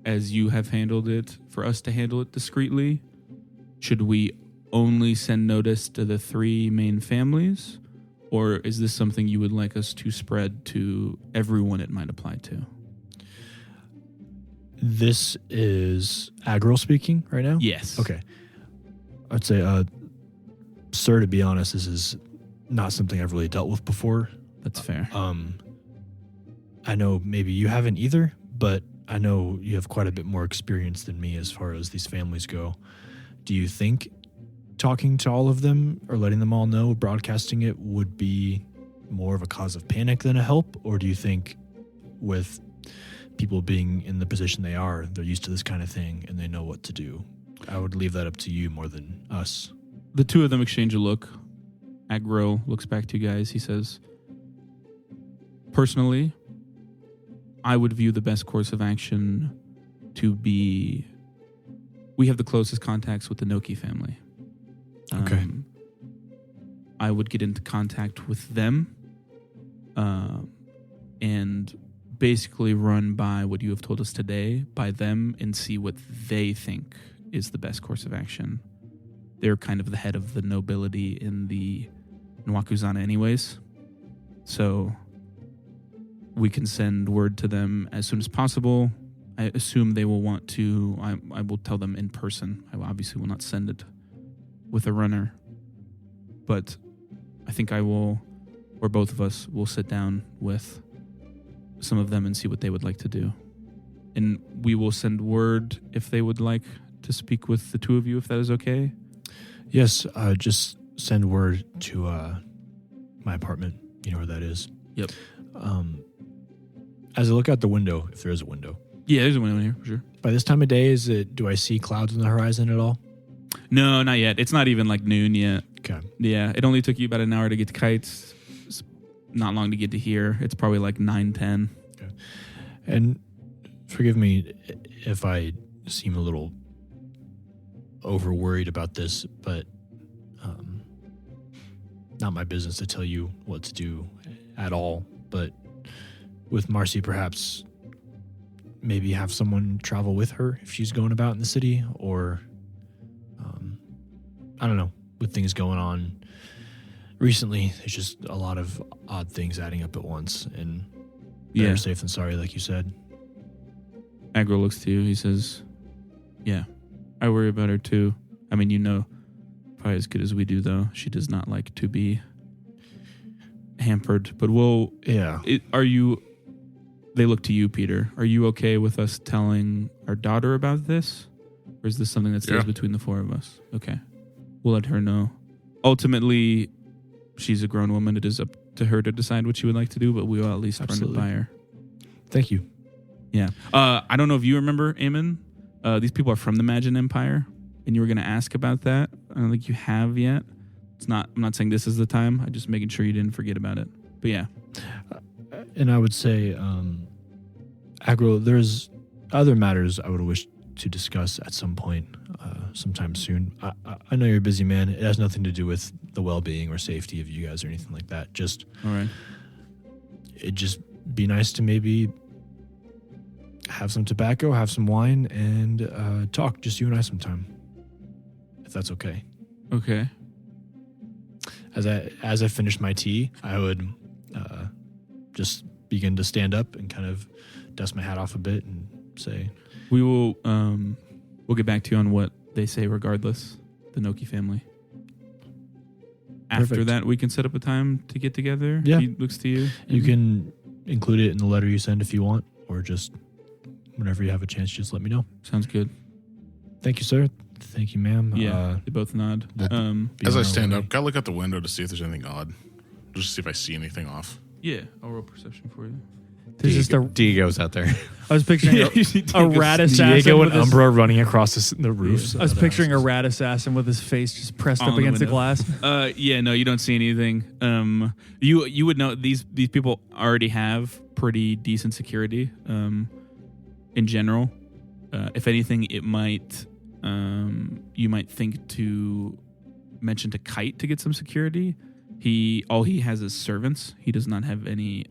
as you have handled it, for us to handle it discreetly? Should we only send notice to the 3 main families? Or is this something you would like us to spread to everyone it might apply to? This is Agro speaking right now? Yes. Okay. I'd say, sir, to be honest, this is not something I've really dealt with before. That's fair. I know maybe you haven't either, but I know you have quite a bit more experience than me as far as these families go. Do you think talking to all of them or letting them all know, broadcasting it, would be more of a cause of panic than a help? Or do you think with people being in the position they are, they're used to this kind of thing and they know what to do? I would leave that up to you more than us. The 2 of them exchange a look. Agro looks back to you guys. He says, personally, I would view the best course of action to be, we have the closest contacts with the Noki family. Okay. I would get into contact with them and basically run by what you have told us today by them and see what they think is the best course of action. They're kind of the head of the nobility in Wakuzana anyways. So we can send word to them as soon as possible. I assume they will want to, I will tell them in person. I obviously will not send it with a runner. But I think I will, or both of us will sit down with some of them and see what they would like to do. And we will send word if they would like to speak with the 2 of you, if that is okay. Yes, just send word to my apartment. You know where that is. Yep. As I look out the window, if there is a window. Yeah, there's a window in here, for sure. By this time of day, do I see clouds on the horizon at all? No, not yet. It's not even like noon yet. Okay. Yeah, it only took you about an hour to get to Kites. It's not long to get to here. It's probably like 9, 10. Okay. And forgive me if I seem a little over worried about this, but not my business to tell you what to do at all. But with Marcy, perhaps maybe have someone travel with her if she's going about in the city, or I don't know, with things going on recently, there's just a lot of odd things adding up at once, and better safe than sorry, like you said. Agro looks to you. He says, yeah, I worry about her too. I mean, you know, probably as good as we do, though. She does not like to be hampered. But they look to you, Peter. Are you okay with us telling our daughter about this? Or is this something that stays between the 4 of us? Okay. We'll let her know. Ultimately, she's a grown woman. It is up to her to decide what she would like to do, but we will at least run it by her. Thank you. Yeah. I don't know if you remember, Eamon. These people are from the Magin Empire, and you were going to ask about that. I don't think you have yet. I'm not saying this is the time. I'm just making sure you didn't forget about it. But yeah. And I would say, Agro, there's other matters I would wish to discuss at some point, sometime soon. I know you're a busy man. It has nothing to do with the well-being or safety of you guys or anything like that. Just, all right. It'd just be nice to maybe have some tobacco, have some wine, and talk, just you and I sometime, if that's okay. Okay. As I finish my tea, I would just begin to stand up and kind of dust my hat off a bit and say, we will we'll get back to you on what they say regardless, the Noki family. After Perfect. that, we can set up a time to get together. Yeah. He looks to you. You can include it in the letter you send if you want, or just whenever you have a chance, just let me know. Sounds good. Thank you, sir. Thank you, ma'am. Yeah, they both nod. As I stand up, gotta look out the window to see if there's anything odd. Just see if I see anything off. Yeah, I'll roll perception for you. There's just a. Diego's out there. I was picturing a rat assassin. Diego with and his, Umbra running across the roofs. I was picturing a rat assassin with his face just pressed On up the against the window. glass. Yeah, no, you don't see anything. You would know these people already have pretty decent security. In general, if anything, it might you might think to mention to Kite to get some security, All he has is servants. He does not have any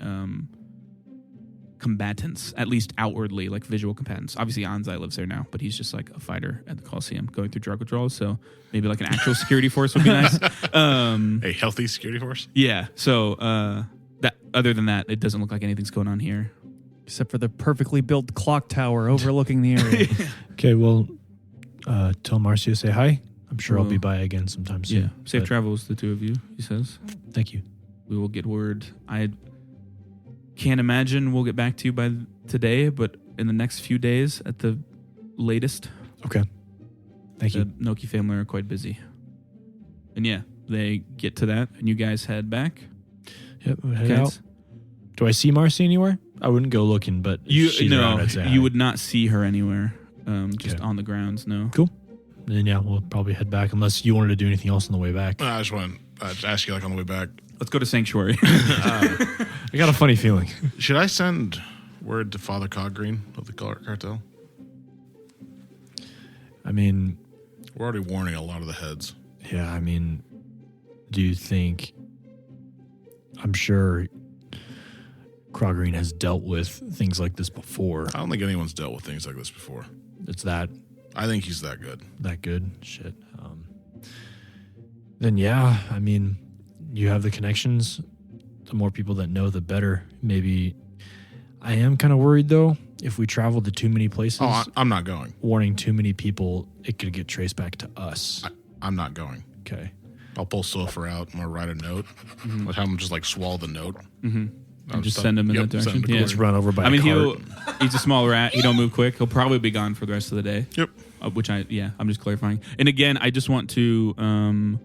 combatants, at least outwardly, like visual combatants. Obviously, Anzai lives there now, but he's just like a fighter at the Coliseum going through drug withdrawals. So maybe like an actual security force would be nice. A healthy security force? Yeah. So that other than that, it doesn't look like anything's going on here. Except for the perfectly built clock tower overlooking the area. Okay, well, tell Marcia say hi. I'm sure I'll Well, be by again sometime soon. Yeah. Safe but travels, the two of you, he says. Thank you. We will get word. I can't imagine we'll get back to you by today, but in the next few days at the latest. Okay. Thank The you. Noki family are quite busy. And yeah, they get to that, and you guys head back. Yep, we'll head Okay. out. Do I see Marcy anywhere? I wouldn't go looking, but if she's around, I'd say hi. You would not see her anywhere. Just Okay. on the grounds, no. Cool. Then yeah, we'll probably head back unless you wanted to do anything else on the way back. I just want to ask you, like, on the way back. Let's go to Sanctuary. I got a funny feeling. Should I send word to Father Coggreen of the cartel? I mean, We're already warning a lot of the heads. yeah, I mean, do you think, I'm sure Crogreen has dealt with things like this before. I don't think anyone's dealt with things like this before. It's that I think he's that good. good? Shit. Then yeah, I mean, you have the connections. The more people that know, the better. Maybe I am kind of worried though. If we travel to too many places, I'm not going. warning too many people, it could get traced back to us. I'm not going. Okay. I'll pull Sulfur out. I'm going to write a note. I'll have him just like swallow the note. And just send him in that direction. Yeah. Just run over by I mean, a cart. he's a small rat. He don't move quick. He'll probably be gone for the rest of the day. Yep. I'm just clarifying. And again, I just want to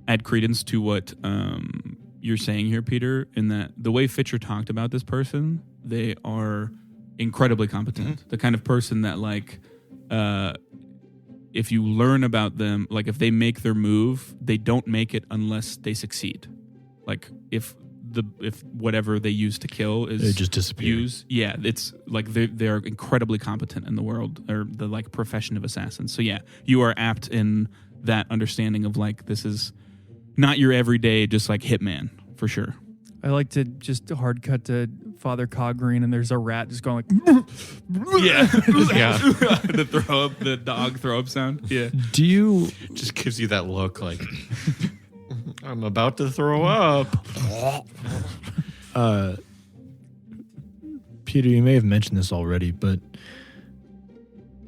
add credence to what you're saying here, Peter, in that the way Fitcher talked about this person, they are incredibly competent. The kind of person that, like, if you learn about them, like if they make their move, they don't make it unless they succeed. Like if whatever they use to kill is They just disappear. used, yeah, it's like they're incredibly competent in the world, or the like profession of assassins. So yeah, you are apt in that understanding of like this is not your everyday just like hitman for sure. I like to just hard cut to Father Coggreen, and there's a rat just going like, Yeah, Yeah. the dog throw up sound. Yeah, Do you Just gives you that look like I'm about to throw up. Peter, you may have mentioned this already, but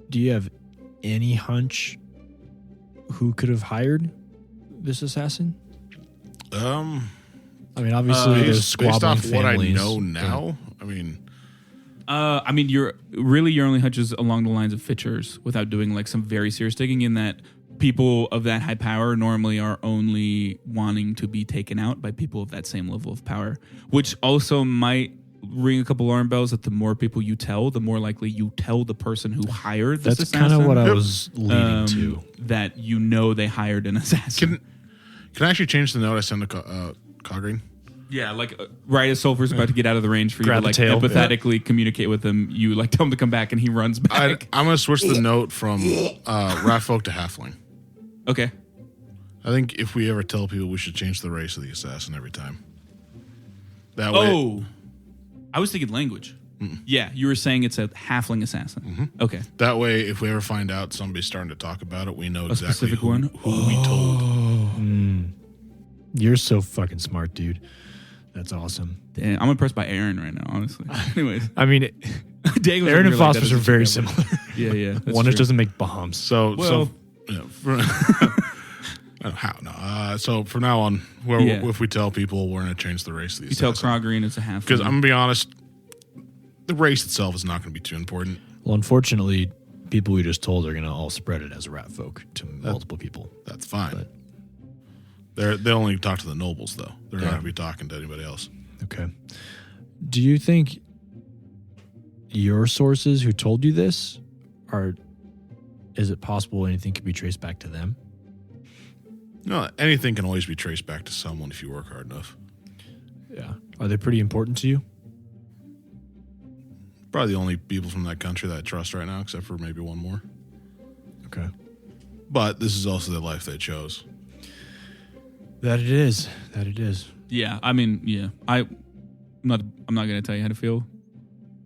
do you have any hunch who could have hired this assassin? I mean, obviously, there's Based squabbling off what I families. know now, I mean, your only hunch is along the lines of Fitcher's without doing like some very serious digging, in that people of that high power normally are only wanting to be taken out by people of that same level of power, which also might ring a couple alarm bells that the more people you tell, the more likely you tell the person who hired this That's assassin. kind of what I was leading to. That you know they hired an assassin. can I actually change the note I send to Coggreen? Yeah, like right as Sulfur's about to get out of the range for you Grab to the like tail. empathetically communicate with him, you like tell him to come back and he runs back. I'm going to switch the note from rat folk to halfling. Okay. I think if we ever tell people, we should change the race of the assassin every time. That way. Oh, I was thinking language. Yeah, you were saying it's a halfling assassin. Okay. That way, if we ever find out somebody's starting to talk about it, we know A exactly specific who one? we told. You're so fucking smart, dude. That's awesome. Damn, I'm impressed by Aaron right now, honestly. Anyways. I mean, Diego was Aaron over and here like, Phosphorus that are very doesn't similar. together. Yeah, yeah. that's One true. just doesn't make bombs. So, Well- how? No. So from now on, if we tell people, we're going to change the race of the You tell assassin. Crogreen it's a halfling. Because I'm going to be honest, the race itself is not going to be too important. Well, unfortunately, people we just told are going to all spread it as a rat folk to multiple people. That's fine. But- They only talk to the nobles, though. They're not going to be talking to anybody else. Okay. Do you think your sources who told you this is it possible anything could be traced back to them? No, anything can always be traced back to someone if you work hard enough. Yeah. Are they pretty important to you? Probably the only people from that country that I trust right now, except for maybe one more. Okay. But this is also the life they chose. That it is. That it is. Yeah, I mean, yeah. I'm not going to tell you how to feel.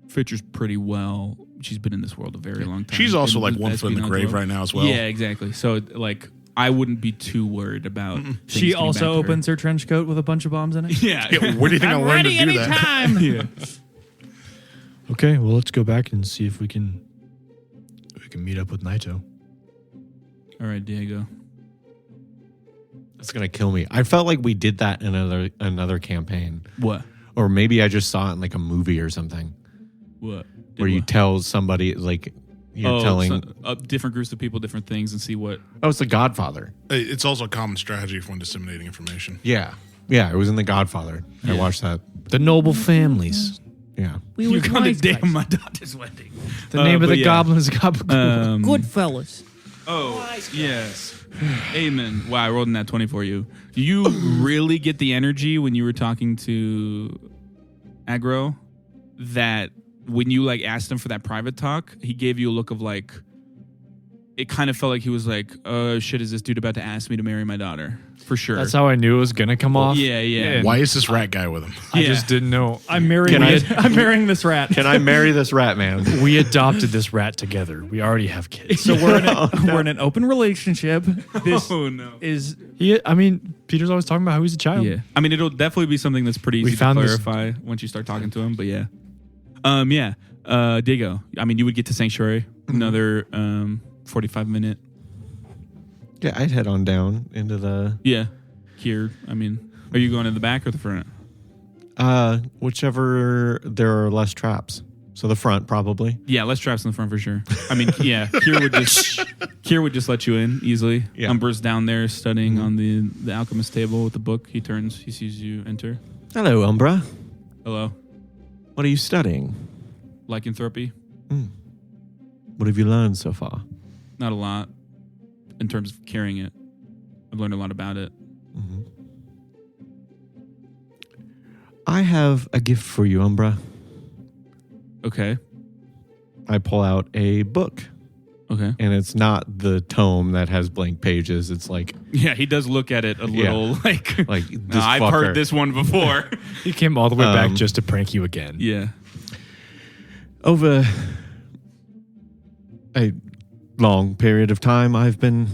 Fitcher's pretty well. She's been in this world a very long time. She's also In like the one foot in the espionage grave world. right now as well. Yeah, exactly. So, like, I wouldn't be too worried about. things She getting also back to her. opens her trench coat with a bunch of bombs in it. Yeah. Yeah, where do you think I'll learn to do that? anytime. yeah. Okay, well, let's go back and see if we can meet up with Naito. All right, Diego. It's gonna kill me. I felt like we did that in another campaign, What? or maybe I just saw it in like a movie or something, What? where you tell somebody like you're telling. different groups of people different things and see what. Oh, it's The Godfather. It's also a common strategy for when disseminating information. Yeah, it was in The Godfather. I Yeah. watched that. The noble families. Yeah, We You're was on the wise day guys. of my daughter's wedding. The name of but the yeah. goblin is Gabagool. Good fellas. Oh, yes. Amen. Wow, I rolled in that 20 for you. Do you really get the energy when you were talking to Agro that when you like asked him for that private talk, he gave you a look of like, it kind of felt like he was like, oh shit, is this dude about to ask me to marry my daughter? For sure. That's how I knew it was going to come off. Yeah, yeah. Why is this rat guy with him? I Yeah. just didn't know. I'm marrying. I'm marrying this rat. can I marry this rat man? We adopted this rat together. We already have kids. So we're in an open relationship. This Oh no. is Peter's always talking about how he's a child. Yeah. I mean, it'll definitely be something that's pretty We easy to found this- clarify once you start talking to him, but yeah. Diego, I mean, you would get to Sanctuary, another 45-minute. Yeah, I'd head on down into the Yeah. Here, I mean, are you going in the back or the front? whichever there are less traps. So the front probably. Yeah, less traps in the front for sure. I mean, yeah, Kier would just let you in easily. Yeah. Umber's down there studying on the alchemist table with the book. He turns, he sees you enter. Hello, Umbra. Hello, What are you studying? lycanthropy. What have you learned so far? Not a lot in terms of carrying it. I've learned a lot about it. I have a gift for you, Umbra. Okay. I pull out a book, Okay. and it's not the tome that has blank pages. It's like Yeah, he does look at it a little like. this "No, I've fucker." heard this one before. He came all the way back just to prank you again. Yeah. Over a long period of time, I've been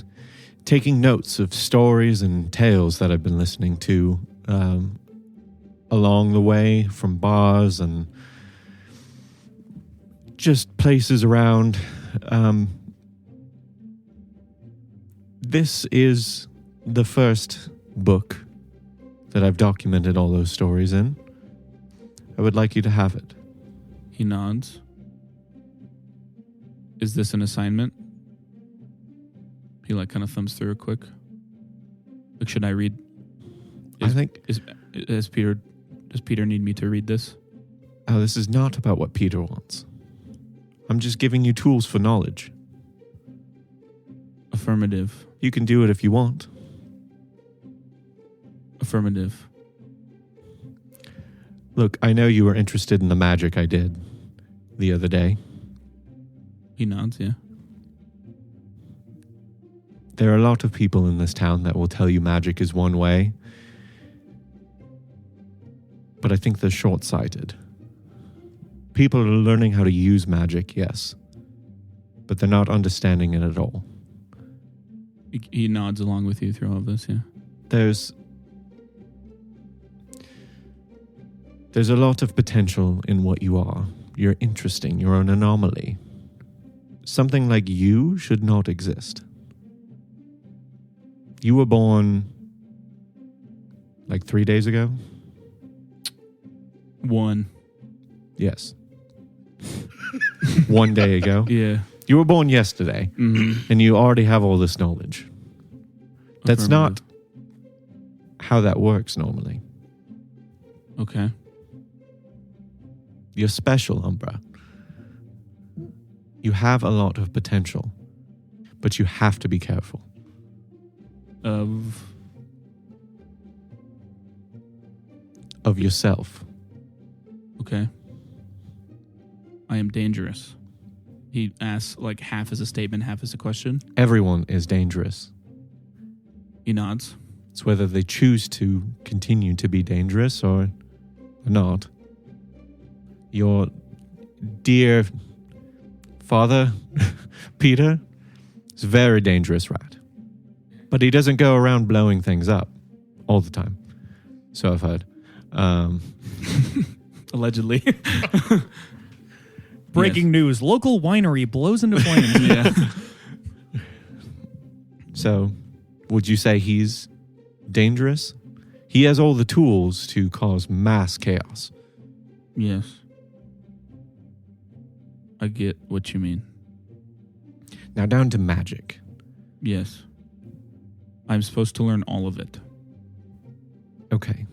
taking notes of stories and tales that I've been listening to along the way from bars and just places around. This is the first book that I've documented all those stories in. I would like you to have it. He nods. Is this an assignment? He like kind of thumbs through it quick. Like, should I read? I think Does Peter need me to read this? this is not about what Peter wants. I'm just giving you tools for knowledge. Affirmative. You can do it if you want. Affirmative. Look, I know you were interested in the magic I did the other day. He nods, yeah. There are a lot of people in this town that will tell you magic is one way, but I think they're short-sighted. People are learning how to use magic, yes, but they're not understanding it at all. He nods along with you through all of this, yeah. There's a lot of potential in what you are. You're interesting. You're an anomaly. Something like you should not exist. You were born like 3 days ago? One. Yes. 1 day ago. Yeah. You were born yesterday, and you already have all this knowledge. That's not how that works normally. Okay. You're special, Umbra. You have a lot of potential, but you have to be careful. Of yourself. Okay. I am dangerous. He asks like half as a statement, half as a question. Everyone is dangerous. He nods. It's whether they choose to continue to be dangerous or not. Your dear father, Peter, is a very dangerous rat. But he doesn't go around blowing things up all the time. So I've heard. Allegedly. Breaking news. Local winery blows into flames. Yeah. So, would you say he's dangerous? He has all the tools to cause mass chaos. Yes. I get what you mean. Now down to magic. Yes. I'm supposed to learn all of it. Okay.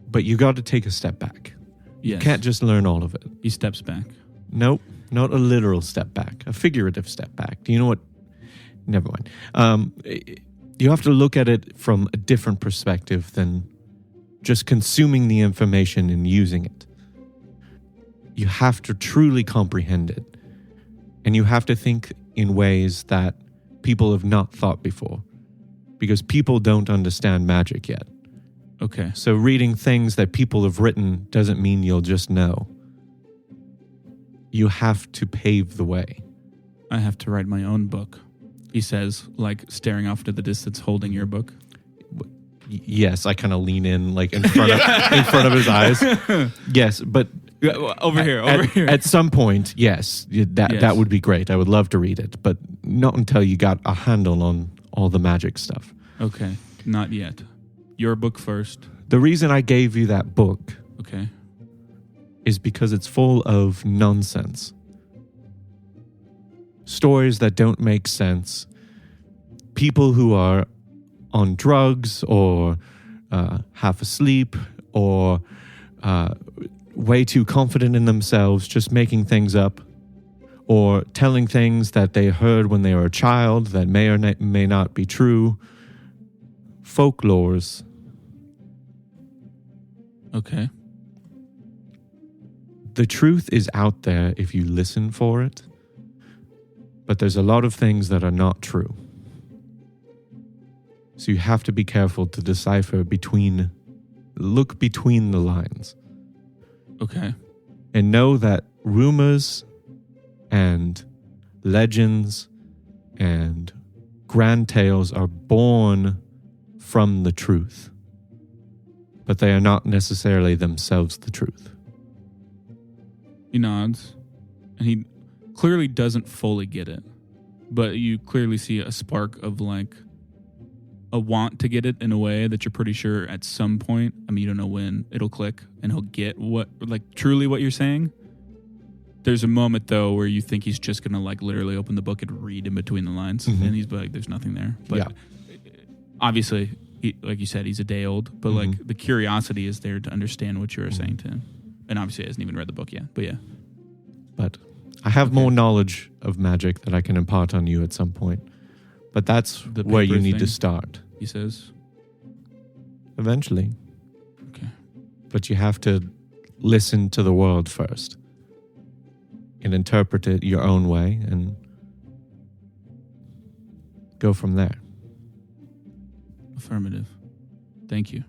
But you got to take a step back. Yes. You can't just learn all of it. He steps back. Nope. Not a literal step back. A figurative step back. Do you know what? Never mind. You have to look at it from a different perspective than just consuming the information and using it. You have to truly comprehend it. And you have to think in ways that people have not thought before. Because people don't understand magic yet. Okay. So reading things that people have written doesn't mean you'll just know. You have to pave the way. I have to write my own book. He says, like staring off to the distance, holding your book. Yes, I kind of lean in, like in front of his eyes. Yes, but Over here. At some point, yes, that would be great. I would love to read it, but not until you got a handle on all the magic stuff. Okay, not yet. Your book first. The reason I gave you that book, Okay. is because it's full of nonsense. Stories that don't make sense. People who are on drugs or half asleep or way too confident in themselves, just making things up or telling things that they heard when they were a child that may or may not be true. Folklores. Okay. The truth is out there if you listen for it, but there's a lot of things that are not true. So you have to be careful to decipher look between the lines. Okay. And know that rumors and legends and grand tales are born from the truth, but they are not necessarily themselves the truth. He nods, and he clearly doesn't fully get it, but you clearly see a spark of like a want to get it in a way that you're pretty sure at some point, I mean, you don't know when, it'll click and he'll get truly what you're saying. There's a moment though where you think he's just going to like literally open the book and read in between the lines, and he's like, there's nothing there. But obviously, like you said, he's a day old, but like the curiosity is there to understand what you're saying to him. And obviously, he hasn't even read the book yet, but yeah. But I have more knowledge of magic that I can impart on you at some point. But that's The where you paper need to thing? start. He says, Eventually. okay. But you have to listen to the world first and interpret it your own way and go from there. Affirmative. Thank you.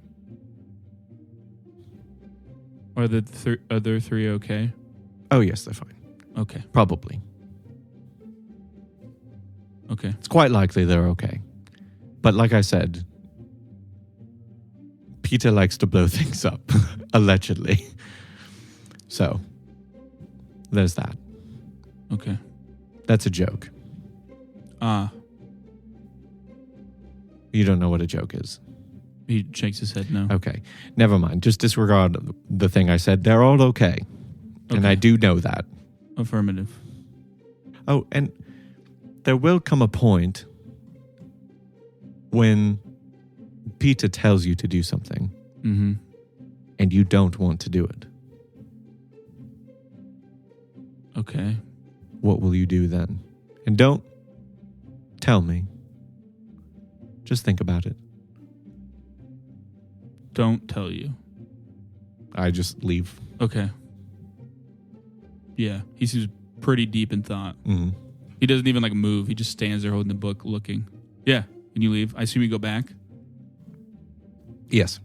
Are the other three okay? Oh, yes, they're fine. Okay. Probably. Okay. It's quite likely they're okay. But like I said, Peter likes to blow things up, allegedly. So, there's that. Okay. That's a joke. You don't know what a joke is. He shakes his head no. Okay. Never mind. Just disregard the thing I said. They're all okay. And Okay. I do know that. Affirmative. Oh, and there will come a point when Peter tells you to do something Mm-hmm. and you don't want to do it. Okay. What will you do then? And don't tell me. Just think about it. Don't tell you. I just leave. Okay. Yeah. He seems pretty deep in thought. Mm. He doesn't even like move. He just stands there holding the book looking. Yeah. And you leave. I assume you go back. Yes.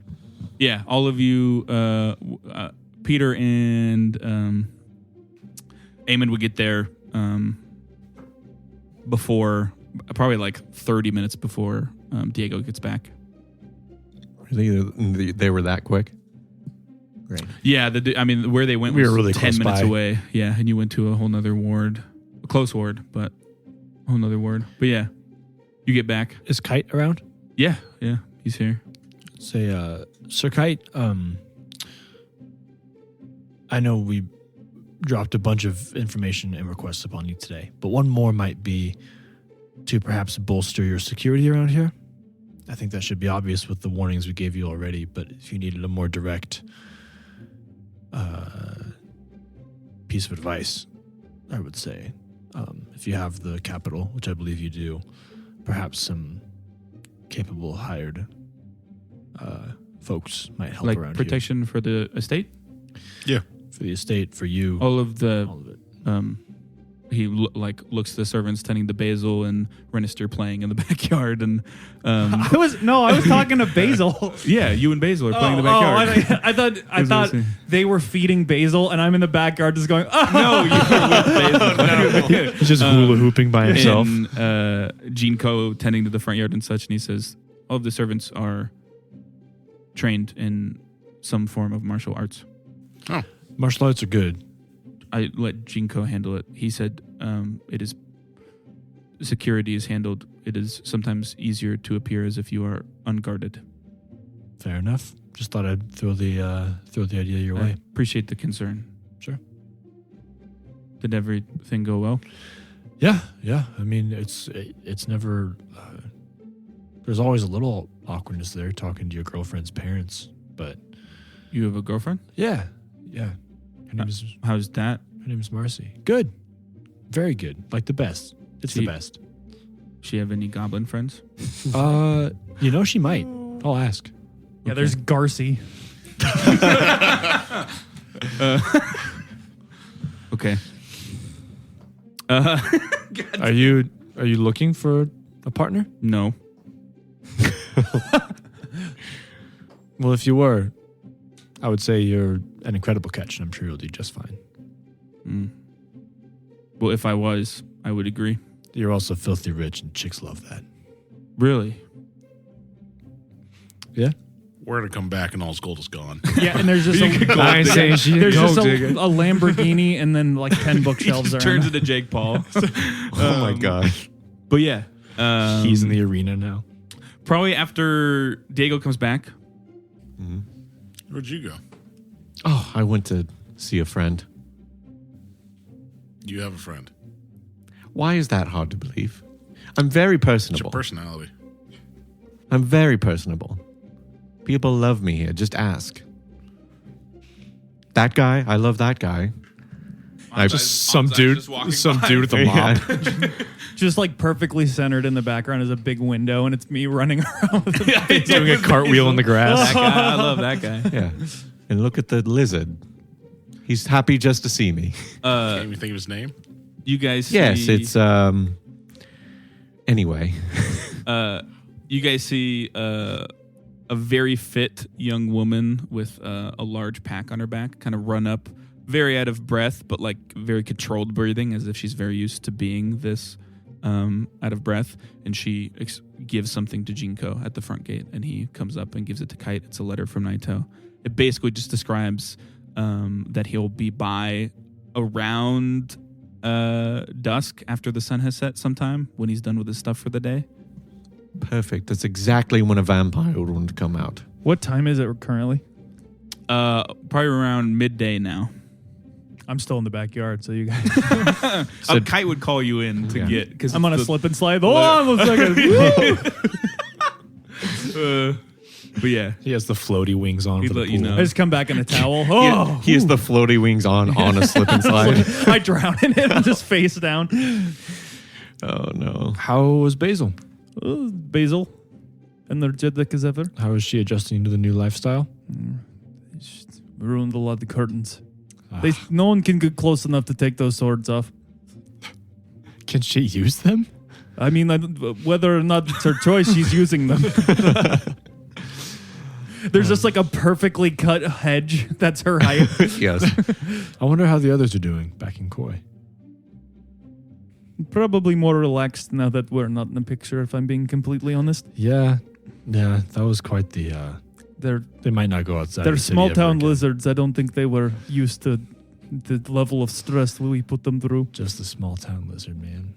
Yeah, all of you, Peter and Eamon would get there before, probably like 30 minutes before Diego gets back. Really? They were that quick? Great. Yeah, where they went We was were really 10 close minutes by. away. Yeah, and you went to a whole nother ward. A close ward, but a whole nother ward. But yeah, you get back. Is Kite around? Yeah, he's here. Say, Sir Kite, I know we dropped a bunch of information and requests upon you today, but one more might be to perhaps bolster your security around here. I think that should be obvious with the warnings we gave you already, but if you needed a more direct piece of advice, I would say, if you have the capital, which I believe you do, perhaps some capable hired folks might help Like around protection for the estate? Yeah. for the estate, for you, All of all of it. he looks at the servants tending to Basil and Renister playing in the backyard, and I was talking to Basil. yeah, you and Basil are playing in the backyard. I thought they were feeding Basil, and I'm in the backyard just going, oh. No, you were with Basil. He's just hula hooping by himself. And Jinko tending to the front yard and such, and he says all of the servants are trained in some form of martial arts. Oh. Martial arts are good. I let Jinko handle it. He said security is handled. It is sometimes easier to appear as if you are unguarded. Fair enough. Just thought I'd throw the idea your way. I appreciate the concern. Sure. Did everything go well? Yeah. I mean, it's never. There's always a little awkwardness there talking to your girlfriend's parents, but You have a girlfriend? yeah. Her How's that? name is Marcy. Good, very good, like the best. It's the best. She have any goblin friends? She might. I'll ask. Yeah, there's Garcy. Okay. Are you looking for a partner? No. Well, if you were, I would say you're an incredible catch, and I'm sure you'll do just fine. Well, if I was, I would agree. You're also filthy rich, and chicks love that. Really? Yeah. We're to come back and all his gold is gone. Yeah, and there's just I ain't saying she there's gold just a digger. Lamborghini and then like 10 bookshelves around. Turns into Jake Paul. Oh my God. But yeah. He's in the arena now. Probably after Diego comes back. Where'd you go? Oh, I went to see a friend. You have a friend. Why is that hard to believe? I'm very It's your personable. personality. I'm very personable. People love me here. Just ask. That guy, I love that guy. Some dude at the mop. Just like perfectly centered in the background is a big window, and it's me running around with a doing a cartwheel in the grass. That guy, I love that guy. Yeah. And look at the lizard. He's happy just to see me. Can't even think of his name. You guys see, Yes, it's anyway. you guys see a very fit young woman with a large pack on her back kind of run up, very out of breath, but like very controlled breathing, as if she's very used to being this out of breath. And she gives something to Jinko at the front gate, and he comes up and gives it to Kite. It's a letter from Naito. It basically just describes that he'll be by around dusk after the sun has set sometime when he's done with his stuff for the day. Perfect. That's exactly when a vampire would want to come out. What time is it currently? Probably around midday now. I'm still in the backyard, so you guys. Kite would call you in to get because I'm on a slip and slide. Hold on a second. but yeah, He has the floaty wings on He'd for the let pool. you know. I just come back in a towel. Oh, He has the floaty wings on a slip and slide. I drown in it and just face down. Oh no. How was Basil? Basil. And the Jeddah How is she adjusting to the new lifestyle? ruined a lot of the curtains. No one can get close enough to take those swords off. Can she use them? I mean, whether or not it's her choice, she's using them. There's just like a perfectly cut hedge. That's her height. Yes. I wonder how the others are doing back in Koi. Probably more relaxed now that we're not in the picture, if I'm being completely honest. Yeah, that was quite the. They might not go outside. They're the city small ever town again. lizards. I don't think they were used to the level of stress we put them through. Just a small town lizard, man.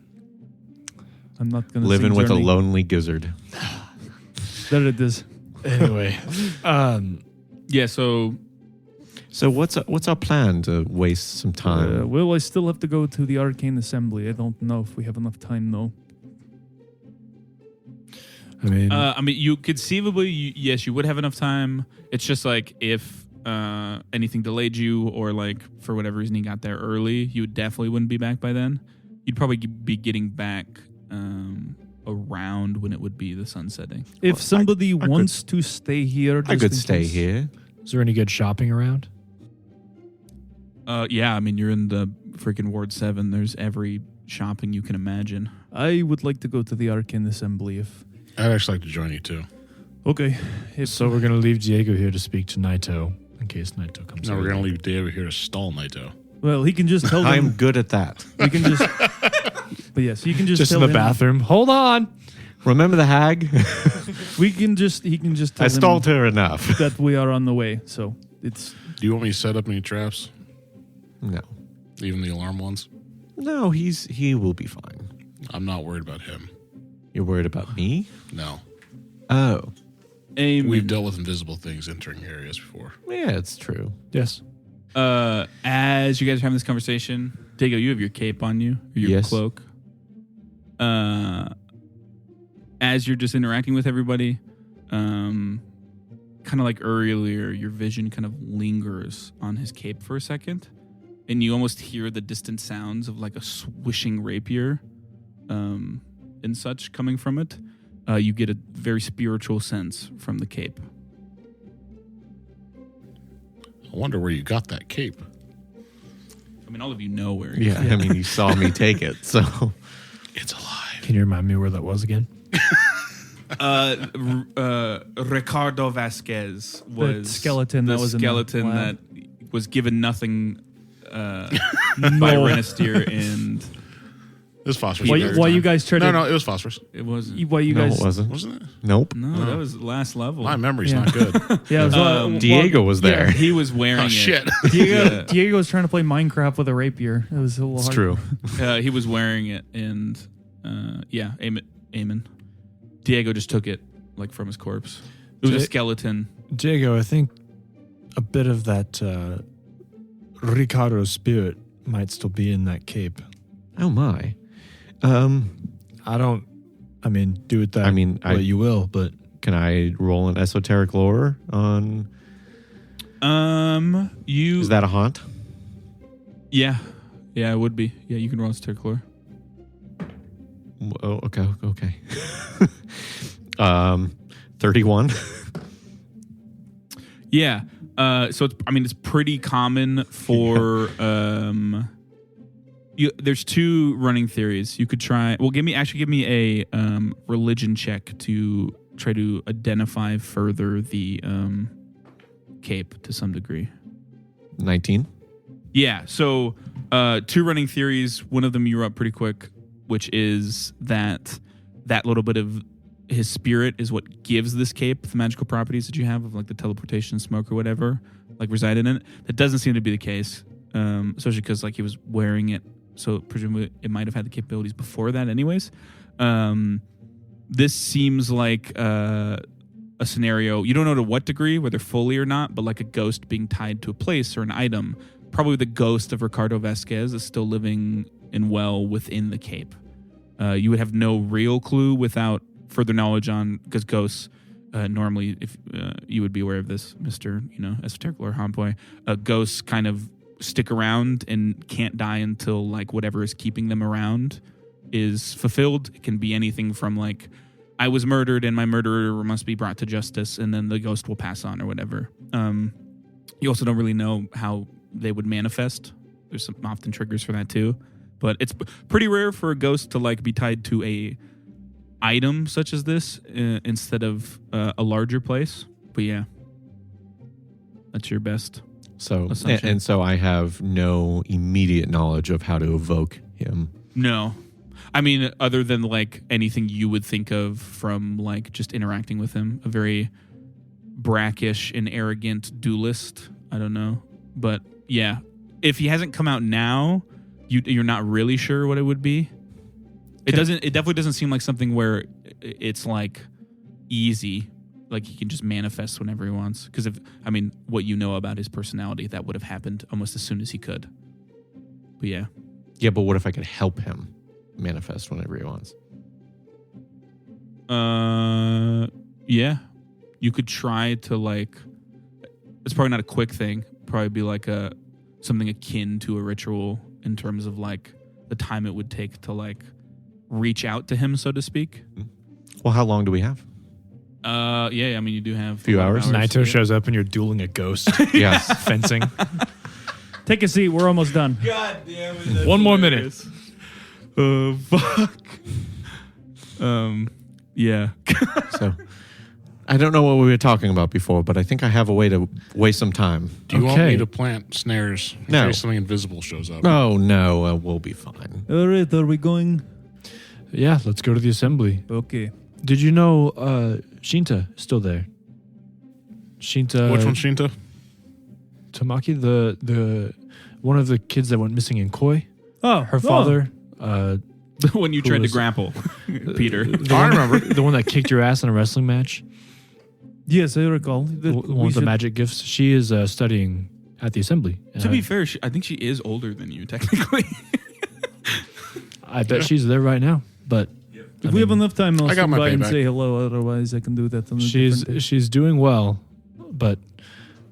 I'm not going to Living with a lonely gizzard. There it is. Anyway, Yeah, so So what's our plan to waste some time? Well, I still have to go to the Arcane Assembly. I don't know if we have enough time, though. I mean, you conceivably, yes, you would have enough time. It's just like if anything delayed you or like for whatever reason you got there early, you definitely wouldn't be back by then. You'd probably be getting back around when it would be the sun setting. If Well, somebody I wants to stay here, I just could in stay case- here. is there any good shopping around? Yeah, I mean, you're in the freaking Ward 7. There's every shopping you can imagine. I would like to go to the Arcane Assembly if... I'd actually like to join you too. Okay. If So we're gonna leave Diego here to speak to Naito in case Naito comes. No, we're early. gonna leave David here to stall Naito. Well, he can just tell them... I'm good at that. We can just... But yes, you can just just tell in the him... bathroom. Hold on. Remember the hag? We can just... He can just tell I stalled him her enough. that we are on the way. So it's... Do you want me to set up any traps? No. Even the alarm ones? No, he will be fine. I'm not worried about him. You're worried about me? No. Oh. Amen. We've dealt with invisible things entering areas before. Yeah, it's true. Yes. As you guys are having this conversation, Diego, you have your cape on you, or your Yes. cloak. As you're just interacting with everybody, kind of like earlier, your vision kind of lingers on his cape for a second, and you almost hear the distant sounds of like a swishing rapier, and such coming from it. You get a very spiritual sense from the cape. I wonder where you got that cape. I mean, all of you know where. Yeah, I mean, you saw me take it, so. It's alive. Can you remind me where that was again? Ricardo Vasquez The was skeleton the that was in the skeleton lab. that was given nothing by Renisteer, and It was phosphorus. Why you guys tried No, to... it was phosphorus. it wasn't. Why you No, guys... it wasn't. Wasn't it? Nope. No, that was last level. My memory's Yeah. not good. Yeah, it was, Diego was there. Yeah, he was wearing Oh, it. shit. Yeah. Diego was trying to play Minecraft with a rapier. It was a little It's hard. true. He was wearing it, and Eamon. Diego just took it like from his corpse. It was a Di- skeleton. Diego, I think a bit of that Ricardo spirit might still be in that cape. Oh, my. Do with that what you will, but Can I roll an esoteric lore on. You Is that a haunt? Yeah, it would be. Yeah, you can roll esoteric lore. Oh, okay. 31. Yeah. So it's pretty common for there's two running theories. You could try. Well, give me a religion check to try to identify further the cape to some degree. 19. Yeah. So two running theories. One of them you're up pretty quick, which is that little bit of his spirit is what gives this cape the magical properties that you have of like the teleportation, smoke, or whatever, like resided in it. That doesn't seem to be the case, especially because like he was wearing it, so presumably it might have had the capabilities before that, anyways. This seems like a scenario you don't know to what degree, whether fully or not, but like a ghost being tied to a place or an item. Probably the ghost of Ricardo Vasquez is still living and well within the cape. You would have no real clue without further knowledge on, because ghosts normally, if you would be aware of this, Mr. Esoteric Lore Homboy, ghosts kind of stick around and can't die until like whatever is keeping them around is fulfilled. It can be anything from like, I was murdered and my murderer must be brought to justice, and then the ghost will pass on or whatever. You also don't really know how they would manifest. There's some often triggers for that too, but it's pretty rare for a ghost to like be tied to a item such as this instead of a larger place. But yeah, That's your best. So assumption. and so I have no immediate knowledge of how to evoke him. No. I mean, other than like anything you would think of from like just interacting with him, a very brackish and arrogant duelist. I don't know. But yeah, if he hasn't come out now, you're not really sure what it would be. It definitely doesn't seem like something where it's like easy. Like he can just manifest whenever he wants. Because what you know about his personality, that would have happened almost as soon as he could. But yeah. Yeah, but what if I could help him manifest whenever he wants? Yeah. You could try to like. It's probably not a quick thing. Probably be like something akin to a ritual in terms of like the time it would take to like reach out to him, so to speak. Well, how long do we have? Yeah. I mean, you do have a few hours. Naito yeah. shows up and you're dueling a ghost. Yes. Fencing. Take a seat. We're almost done. God damn it. One more minute. Fuck. Yeah. So I don't know what we were talking about before, but I think I have a way to waste some time. Do you want Okay. me to plant snares in No. case something invisible shows up? Oh, no, we'll be fine. All right, are we going? Yeah, let's go to the assembly. Okay. Did you know Shinta is still there? Shinta. Which one's Shinta? Tamaki, the one of the kids that went missing in Koi. Oh, Her father. When you Who tried to was- grapple, Peter. I remember. The one that kicked your ass in a wrestling match. Yes, I recall. The one with the magic gifts. She is studying at the assembly. To be fair, I think she is older than you, technically. I bet she's there right now. But If we have enough time, I'll I got swing my by and payback. say hello. Otherwise, I can do that on a different day. she's doing well, but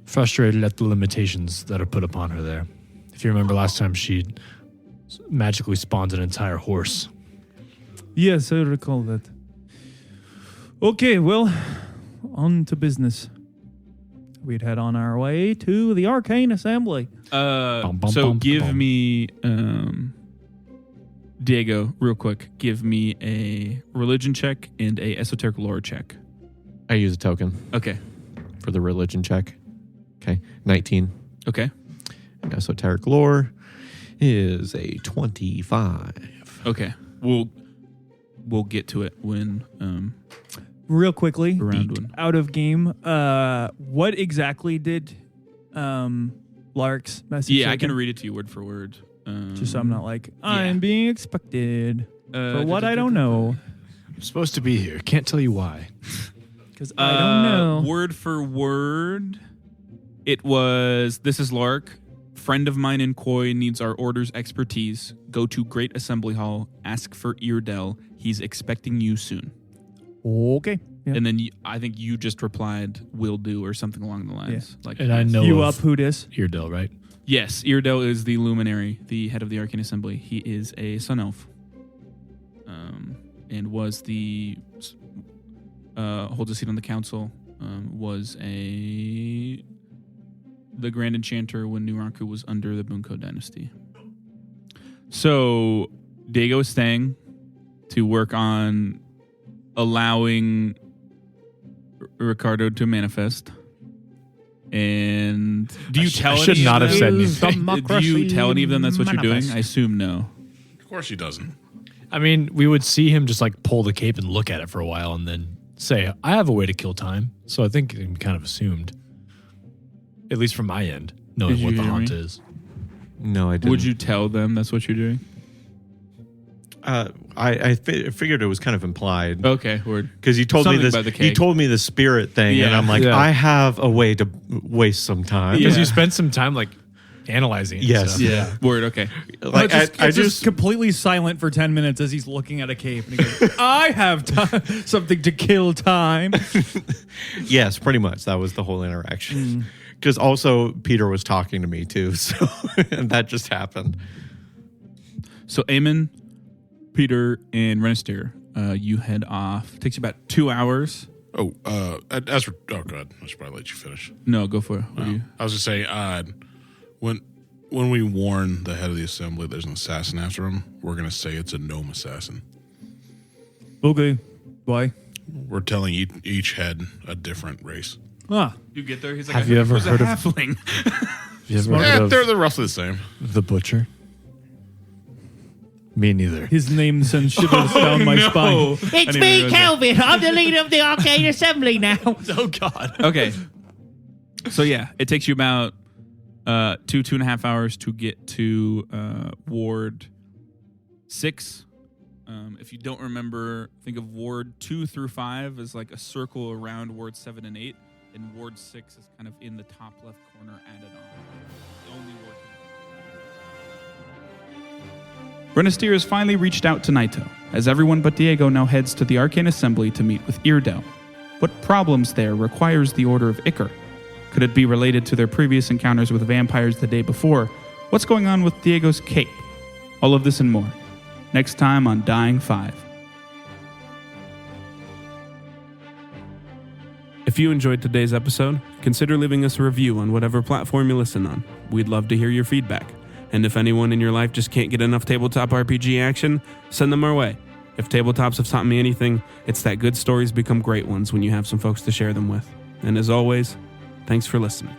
frustrated at the limitations that are put upon her there. If you remember last time, she magically spawned an entire horse. Yes, I recall that. Okay, well, on to business. We'd head on our way to the Arcane Assembly. So give me, Diego, real quick, give me a religion check and a esoteric lore check. I use a token Okay. for the religion check. Okay, 19. Okay. Esoteric lore is a 25. Okay. We'll get to it when Real quickly, around when. out of game, what exactly did Lark's message Yeah, say I can again? read it to you word for word. Just so I'm not like, I'm being expected for what I don't know. I'm supposed to be here. Can't tell you why. Because I don't know. Word for word, it was, this is Lark. Friend of mine in Koi needs our order's expertise. Go to Great Assembly Hall. Ask for Eardell. He's expecting you soon. Okay. Yeah. And then I think you just replied, will do, or something along the lines. Like, And I know You of up, who dis? Eardell, right? Yes, Eardell is the luminary, the head of the Arcane Assembly. He is a sun elf. And was holds a seat on the council. Was the Grand Enchanter when Nuranku was under the Bunko dynasty. So Diego is staying to work on allowing Ricardo to manifest. And do you tell I should any not of have them? said anything. Do you tell any of them that's what you're doing? Manifest. I assume no. Of course he doesn't. I mean, we would see him just like pull the cape and look at it for a while and then say, I have a way to kill time. So I think I'm kind of assumed, at least from my end, knowing Did you what the hear haunt me? is. No, I didn't. Would you tell them that's what you're doing? I figured it was kind of implied Okay, word. because you told me Something this. by the You cake. told me the spirit thing, and Yeah. I'm like, Yeah. I have a way to waste some time. Because Yeah. you spent some time like analyzing it. and Yes. stuff. Yeah. Word, okay. Like, It's just completely silent for 10 minutes as he's looking at a cape. And he goes, I have something to kill time. yes, pretty much. That was the whole interaction. Because also Peter was talking to me too, so and that just happened. So Eamon, Peter, and Renister, you head off. Takes you about 2 hours. Oh, God. I should probably let you finish. No, go for it. What do you? I was going to say, when we warn the head of the assembly there's an assassin after him, we're going to say it's a gnome assassin. Okay. Why? We're telling each head a different race. You get there, he's like, Have you ever heard of- halfling? Have you ever Yeah, heard they're of roughly the same. the butcher? Me neither. His name sends shivers down my spine. It's me, Calvin. I'm the leader of the Arcane Assembly now. Oh, God. Okay. So yeah, it takes you about 2.5 hours to get to Ward 6. If you don't remember, think of Ward 2 through 5 as like a circle around Ward 7 and 8, and Ward 6 is kind of in the top left corner added on. The only ward. Renestier has finally reached out to Naito, as everyone but Diego now heads to the Arcane Assembly to meet with Eardel. What problems there requires the Order of Icar? Could it be related to their previous encounters with vampires the day before? What's going on with Diego's cape? All of this and more. Next time on Dying 5. If you enjoyed today's episode, consider leaving us a review on whatever platform you listen on. We'd love to hear your feedback. And if anyone in your life just can't get enough tabletop RPG action, send them our way. If tabletops have taught me anything, it's that good stories become great ones when you have some folks to share them with. And as always, thanks for listening.